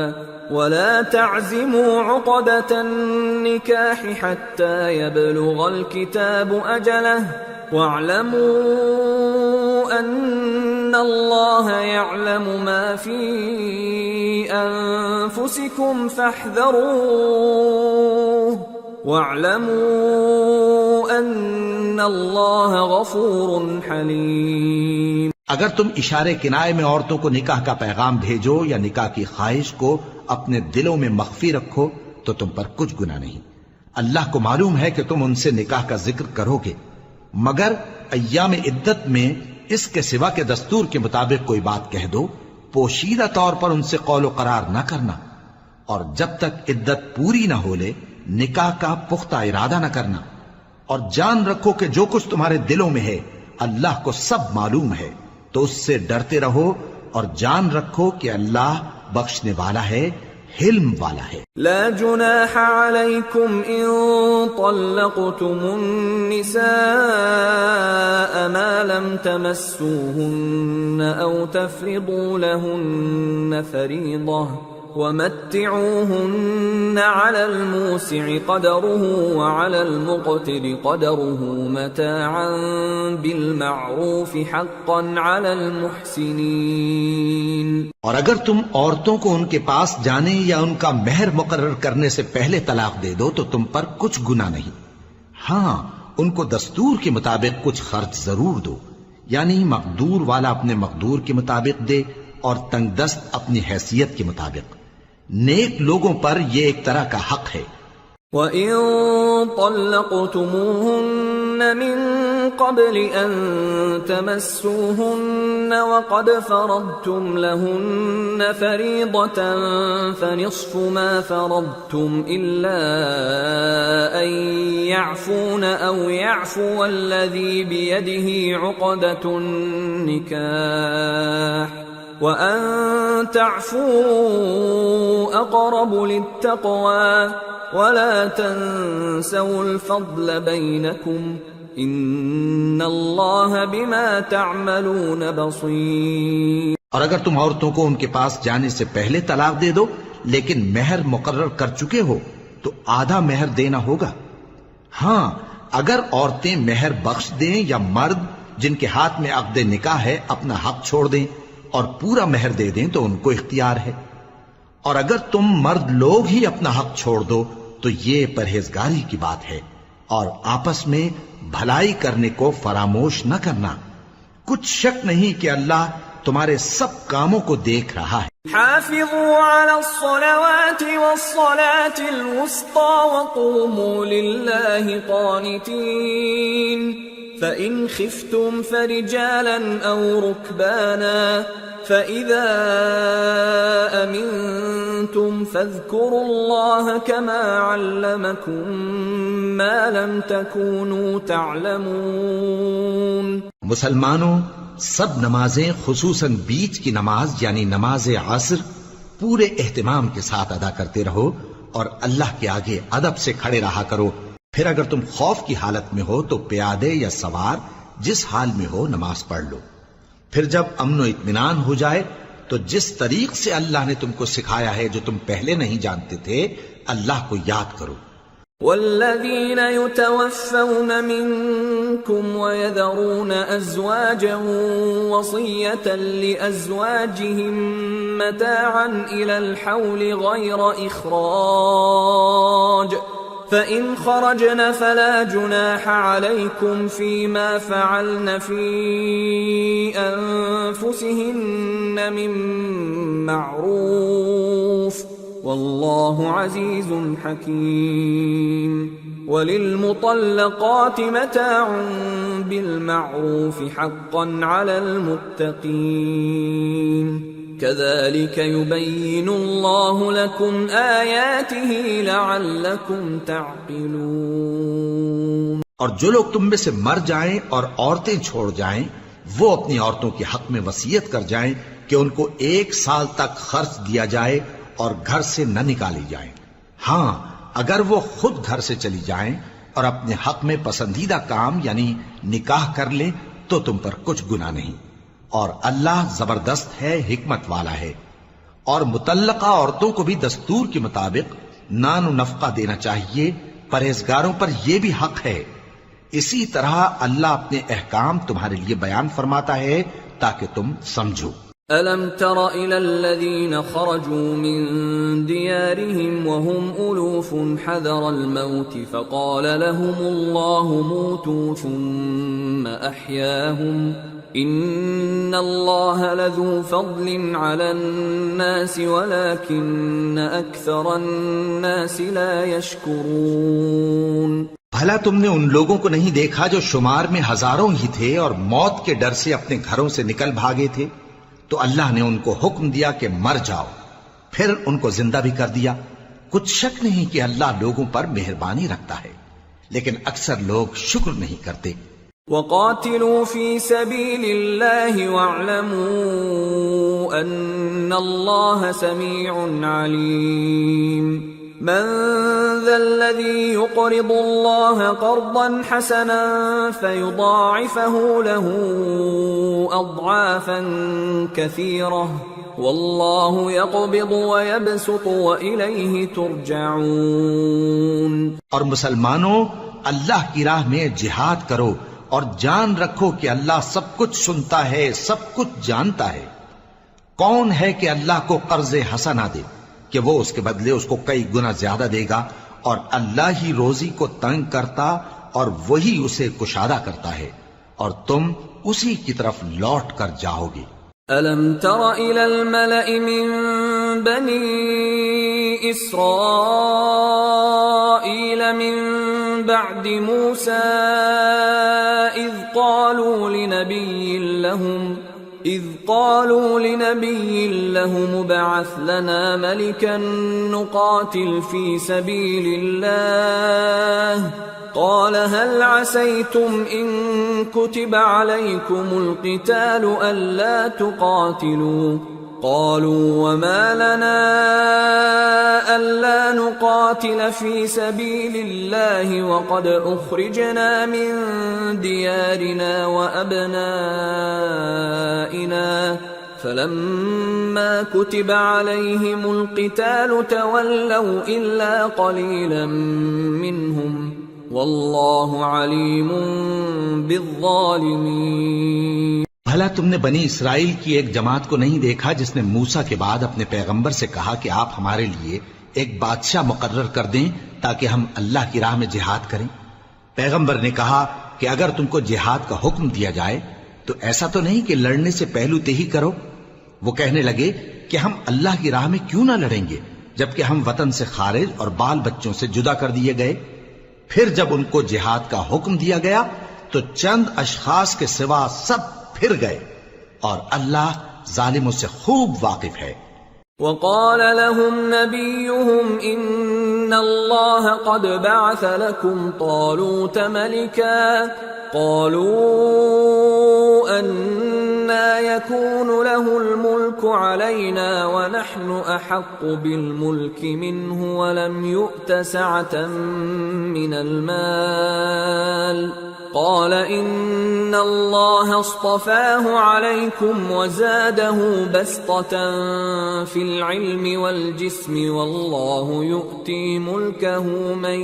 ولا تعزموا عقدة النكاح حتى يبلغ الكتاب أجله واعلموا أن الله يعلم ما في أنفسكم فاحذروه واعلموا أن الله غفور حليم. اگر تم اشارے کنائے میں عورتوں کو نکاح کا پیغام بھیجو یا نکاح کی خواہش کو اپنے دلوں میں مخفی رکھو تو تم پر کچھ گناہ نہیں. اللہ کو معلوم ہے کہ تم ان سے نکاح کا ذکر کرو گے، مگر ایام عدت میں اس کے سوا کے دستور کے مطابق کوئی بات کہہ دو، پوشیدہ طور پر ان سے قول و قرار نہ کرنا، اور جب تک عدت پوری نہ ہو لے نکاح کا پختہ ارادہ نہ کرنا، اور جان رکھو کہ جو کچھ تمہارے دلوں میں ہے اللہ کو سب معلوم ہے، تو اس سے ڈرتے رہو اور جان رکھو کہ اللہ بخشنے والا ہے، حلم والا ہے. لا جناح عليكم إن طلقتم النساء ما لم تمسوهن أو تفرضوا لهن فريضة ومتعوهن على الموسع قدره وعلى المقتر قدره متاعا بالمعروف حقا على المحسنين. اور اگر تم عورتوں کو ان کے پاس جانے یا ان کا مہر مقرر کرنے سے پہلے طلاق دے دو تو تم پر کچھ گناہ نہیں. ہاں ان کو دستور کے مطابق کچھ خرچ ضرور دو، یعنی مقدور والا اپنے مقدور کے مطابق دے اور تنگ دست اپنی حیثیت کے مطابق. نیک لوگوں پر یہ ایک طرح کا حق ہے. وَإِن طَلَّقْتُمُوهُنَّ مِن قَبْلِ أَن تَمَسُّوهُنَّ وَقَدْ فَرَضْتُمْ لَهُنَّ فَرِيضَةً فَنِصْفُ مَا فَرَضْتُمْ إِلَّا أَن يَعْفُونَ أَوْ يَعْفُوَ الَّذِي بِيَدِهِ عُقْدَةُ النِّكَاحِ وَأَن تَعْفُوا أَقْرَبُ لِلتَّقْوَى وَلَا تَنسَوُا الْفَضْلَ بَيْنَكُمْ إِنَّ اللَّهَ بِمَا تَعْمَلُونَ بَصِيرٌ. اور اگر تم عورتوں کو ان کے پاس جانے سے پہلے طلاق دے دو لیکن مہر مقرر کر چکے ہو تو آدھا مہر دینا ہوگا. ہاں اگر عورتیں مہر بخش دیں یا مرد جن کے ہاتھ میں عقد نکاح ہے اپنا حق چھوڑ دیں اور پورا مہر دے دیں تو ان کو اختیار ہے. اور اگر تم مرد لوگ ہی اپنا حق چھوڑ دو تو یہ پرہیزگاری کی بات ہے، اور آپس میں بھلائی کرنے کو فراموش نہ کرنا. کچھ شک نہیں کہ اللہ تمہارے سب کاموں کو دیکھ رہا ہے. حافظوا على الصلوات والصلاة الوسطى وقوموا لله قانتين فإن خفتم فرجالا أو ركبانا فإذا أمنتم فاذكروا الله كما علمكم ما لم تكونوا تعلمون. مسلمانوں سب نمازیں خصوصاً بیچ کی نماز یعنی نماز عصر پورے اہتمام کے ساتھ ادا کرتے رہو اور اللہ کے آگے ادب سے کھڑے رہا کرو. پھر اگر تم خوف کی حالت میں ہو تو پیادے یا سوار جس حال میں ہو نماز پڑھ لو. پھر جب امن و اطمینان ہو جائے تو جس طریق سے اللہ نے تم کو سکھایا ہے جو تم پہلے نہیں جانتے تھے اللہ کو یاد کرو. والذين يتوفون منكم ويذرون أزواجا وصية لأزواجهم متاعا إلى الحول غير إخراج فإن خرجن فلا جناح عليكم فيما فعلن في أنفسهن من معروف والله عزيز حكيم وللمطلقات متاع بالمعروف حقا على المتقين كذلك يبين الله لكم آياته لعلكم تعقلون۔ اور جو لوگ تم میں سے مر جائیں اور عورتیں چھوڑ جائیں وہ اپنی عورتوں کے حق میں وصیت کر جائیں کہ ان کو 1 سال تک خرچ دیا جائے اور گھر سے نہ نکالی جائیں۔ ہاں اگر وہ خود گھر سے چلی جائیں اور اپنے حق میں پسندیدہ کام یعنی نکاح کر لیں تو تم پر کچھ گناہ نہیں، اور اللہ زبردست ہے، حکمت والا ہے۔ اور مطلقہ عورتوں کو بھی دستور کے مطابق نان و نفقہ دینا چاہیے، پرہیزگاروں پر یہ بھی حق ہے۔ اسی طرح اللہ اپنے احکام تمہارے لیے بیان فرماتا ہے تاکہ تم سمجھو۔ أَلَمْ تَرَ إِلَى الَّذِينَ خَرَجُوا مِن دِيَارِهِمْ وَهُمْ أُلُوفٌ حَذَرَ الْمَوْتِ فَقَالَ لَهُمُ اللَّهُ مُوتُوا ثُمَّ أَحْيَاهُمْ إِنَّ اللَّهَ لَذُو فَضْلٍ عَلَى النَّاسِ وَلَكِنَّ أَكْثَرَ النَّاسِ لَا يَشْكُرُونَ۔ بھلا تم نے ان لوگوں کو نہیں دیکھا جو شمار میں ہزاروں ہی تھے اور موت کے ڈر سے اپنے گھروں سے نکل بھاگے تھے؟ تو اللہ نے ان کو حکم دیا کہ مر جاؤ، پھر ان کو زندہ بھی کر دیا۔ کچھ شک نہیں کہ اللہ لوگوں پر مہربانی رکھتا ہے، لیکن اکثر لوگ شکر نہیں کرتے۔ وَقَاتِلُوا فِي سَبِيلِ اللَّهِ وَاعْلَمُوا أَنَّ اللَّهَ سَمِيعٌ عَلِيمٌ۔ من ذا الذي يقرض الله قرضا حسنا فيضاعفه له أضعافا كثيرة والله يقبض ويبسط وإليه ترجعون۔ اور مسلمانوں اللہ کی راہ میں جہاد کرو اور جان رکھو کہ اللہ سب کچھ سنتا ہے، سب کچھ جانتا ہے۔ کون ہے کہ اللہ کو قرض حسنہ دے کہ وہ اس کے بدلے اس کو کئی گنا زیادہ دے گا، اور اللہ ہی روزی کو تنگ کرتا اور وہی اسے کشادہ کرتا ہے، اور تم اسی کی طرف لوٹ کر جاؤ گے۔ أَلَمْ تَرَ إِلَى الْمَلَإِ مِن بَنِي إِسْرَائِيلَ مِن بَعْدِ مُوسَىٰ إِذْ قالوا لنبي لهم ابعث لنا ملكا نقاتل في سبيل الله قال هل عسيتم إن كتب عليكم القتال ألا تقاتلوا قالوا وما لنا ألا نقاتل في سبيل الله وقد أخرجنا من ديارنا وأبنائنا فلما كتب عليهم القتال تولوا إلا قليلا منهم والله عليم بالظالمين۔ بھلا تم نے بنی اسرائیل کی ایک جماعت کو نہیں دیکھا جس نے موسیٰ کے بعد اپنے پیغمبر سے کہا کہ آپ ہمارے لیے ایک بادشاہ مقرر کر دیں تاکہ ہم اللہ کی راہ میں جہاد کریں؟ پیغمبر نے کہا کہ اگر تم کو جہاد کا حکم دیا جائے تو ایسا تو نہیں کہ لڑنے سے پہلو تہی کرو۔ وہ کہنے لگے کہ ہم اللہ کی راہ میں کیوں نہ لڑیں گے جبکہ ہم وطن سے خارج اور بال بچوں سے جدا کر دیے گئے۔ پھر جب ان کو جہاد کا حکم دیا گیا تو چند اشخاص کے سوا سب پھر گئے، اور اللہ ظالموں سے خوب واقف ہے۔ وقال لهم نبيهم إن الله قد بعث لكم طالوت ملكا قالوا أنى يكون له الملك الملك علينا ونحن أحق بالملك منه ولم يؤت سعة من المال قال إن الله اصطفاه عليكم وزاده بسطة في العلم والجسم والله يؤتي ملكه من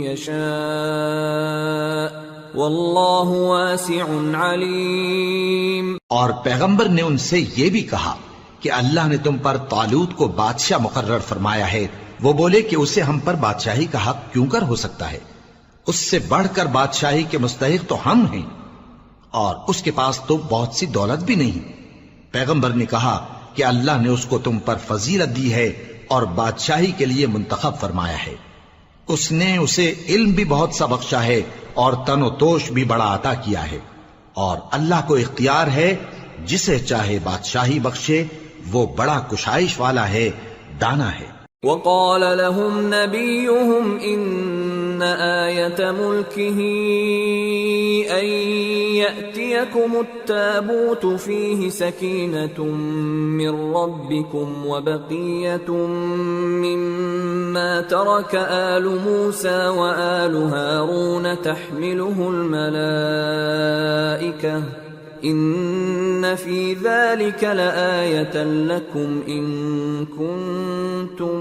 يشاء واللہ واسع علیم۔ اور پیغمبر نے ان سے یہ بھی کہا کہ اللہ نے تم پر طالوت کو بادشاہ مقرر فرمایا ہے۔ وہ بولے کہ اسے ہم پر بادشاہی کا حق کیوں کر ہو سکتا ہے؟ اس سے بڑھ کر بادشاہی کے مستحق تو ہم ہیں، اور اس کے پاس تو بہت سی دولت بھی نہیں۔ پیغمبر نے کہا کہ اللہ نے اس کو تم پر فضیلت دی ہے اور بادشاہی کے لیے منتخب فرمایا ہے۔ اس نے اسے علم بھی بہت سا بخشا ہے اور تن و توش بھی بڑا عطا کیا ہے، اور اللہ کو اختیار ہے جسے چاہے بادشاہی بخشے، وہ بڑا کشائش والا ہے، دانا ہے۔ وقال لهم نبيهم إن آية ملكه أن يأتيكم التابوت فيه سكينة من ربكم وبقية مما ترك آل موسى وآل هارون تحمله الملائكة ان فی ذلک لآیۃ لکم ان کنتم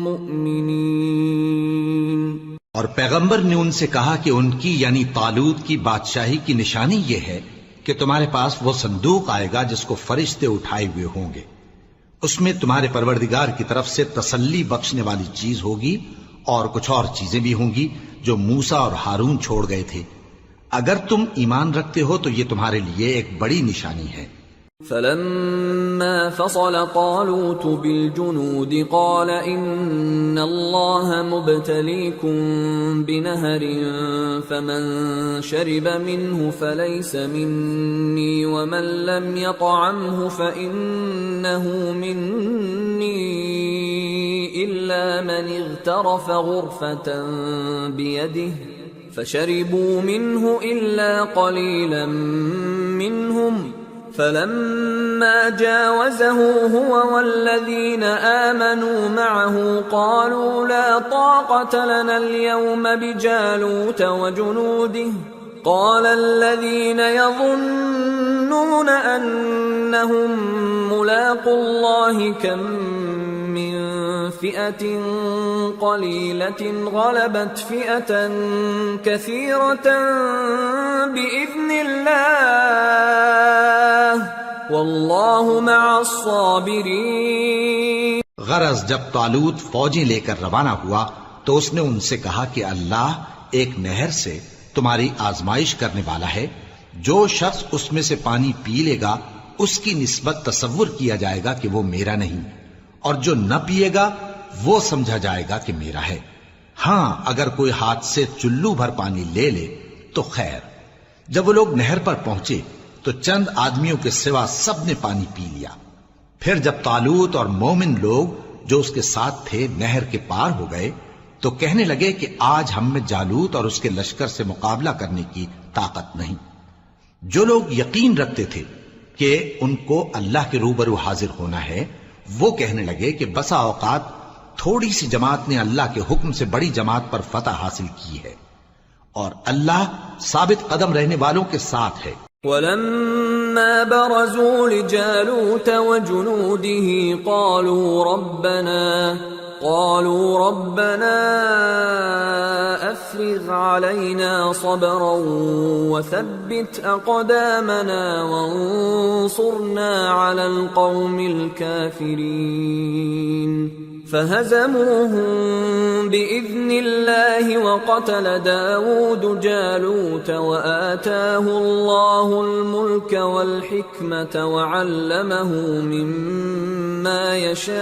مؤمنین۔ اور پیغمبر نے ان سے کہا کہ ان کی یعنی طالوت کی بادشاہی کی نشانی یہ ہے کہ تمہارے پاس وہ صندوق آئے گا جس کو فرشتے اٹھائے ہوئے ہوں گے، اس میں تمہارے پروردگار کی طرف سے تسلی بخشنے والی چیز ہوگی اور کچھ اور چیزیں بھی ہوں گی جو موسیٰ اور ہارون چھوڑ گئے تھے۔ اگر تم ایمان رکھتے ہو تو یہ تمہارے لیے ایک بڑی نشانی ہے۔ فلما فصل طالوت بالجنود قال ان الله مبتليكم بنهر فمن شرب منه فليس مني ومن لم يطعمه فإنه مني إلا من اغترف غرفة بيده فشربوا منه إلا قليلا منهم فلما جاوزه هو والذين آمنوا معه قالوا لا طاقة لنا اليوم بجالوت وجنوده قال الذين يظنون أنهم ملاقو الله كم من فئة قليلة غلبت فئة كثيرة بإذن الله والله مع الصابرين۔ غرض جب طالوت فوجیں لے کر روانہ ہوا تو اس نے ان سے کہا کہ اللہ ایک نہر سے تمہاری آزمائش کرنے والا ہے، جو شخص اس میں سے پانی پی لے گا اس کی نسبت تصور کیا جائے گا کہ وہ میرا نہیں، اور جو نہ پیے گا وہ سمجھا جائے گا کہ میرا ہے۔ ہاں اگر کوئی ہاتھ سے چلو بھر پانی لے لے تو خیر۔ جب وہ لوگ نہر پر پہنچے تو چند آدمیوں کے سوا سب نے پانی پی لیا۔ پھر جب طالوت اور مومن لوگ جو اس کے ساتھ تھے نہر کے پار ہو گئے تو کہنے لگے کہ آج ہم میں جالوت اور اس کے لشکر سے مقابلہ کرنے کی طاقت نہیں۔ جو لوگ یقین رکھتے تھے کہ ان کو اللہ کے روبرو حاضر ہونا ہے، وہ کہنے لگے کہ بسا اوقات تھوڑی سی جماعت نے اللہ کے حکم سے بڑی جماعت پر فتح حاصل کی ہے، اور اللہ ثابت قدم رہنے والوں کے ساتھ ہے۔ وَلَمَّا بَرَزُوا لِجَالُوتَ وَجُنُودِهِ قالوا ربنا افرغ علينا صبرا وثبت اقدامنا وانصرنا على القوم الكافرين فهزموهم بإذن الله وقتل داود جالوت وآتاه الله الملك والحكمة وعلمه مما يشاء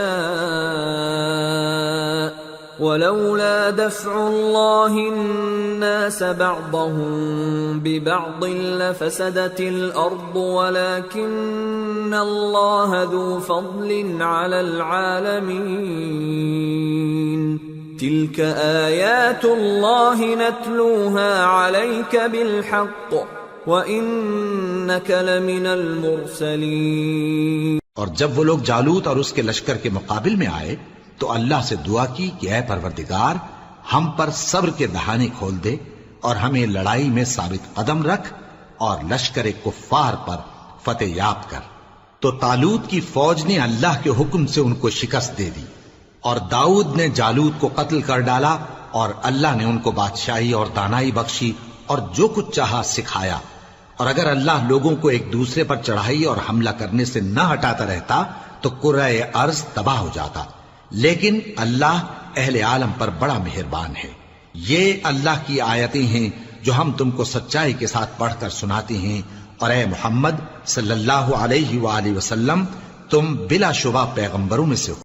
ولولا دفع الله الناس بعضهم ببعض لفسدت الأرض ولكن الله ذو فضل على العالمين تلك آيات الله نتلوها عليك بالحق وإنك لمن المرسلين۔ اور جب وہ لوگ جالوت اور اس کے لشکر کے مقابل میں آئے تو اللہ سے دعا کی کہ اے پروردگار، ہم پر صبر کے دہانے کھول دے اور ہمیں لڑائی میں ثابت قدم رکھ اور لشکر کفار پر فتح یاب کر۔ تو طالوت کی فوج نے اللہ کے حکم سے ان کو شکست دے دی، اور داؤد نے جالوت کو قتل کر ڈالا، اور اللہ نے ان کو بادشاہی اور دانائی بخشی اور جو کچھ چاہا سکھایا۔ اور اگر اللہ لوگوں کو ایک دوسرے پر چڑھائی اور حملہ کرنے سے نہ ہٹاتا رہتا تو کرۂ ارض تباہ ہو جاتا، لیکن اللہ اہل عالم پر بڑا مہربان ہے۔ یہ اللہ کی آیتیں ہیں جو ہم تم کو سچائی کے ساتھ پڑھ کر سناتے ہیں، اور اے محمد صلی اللہ علیہ وآلہ وسلم، تم بلا شبہ پیغمبروں میں سے ہو۔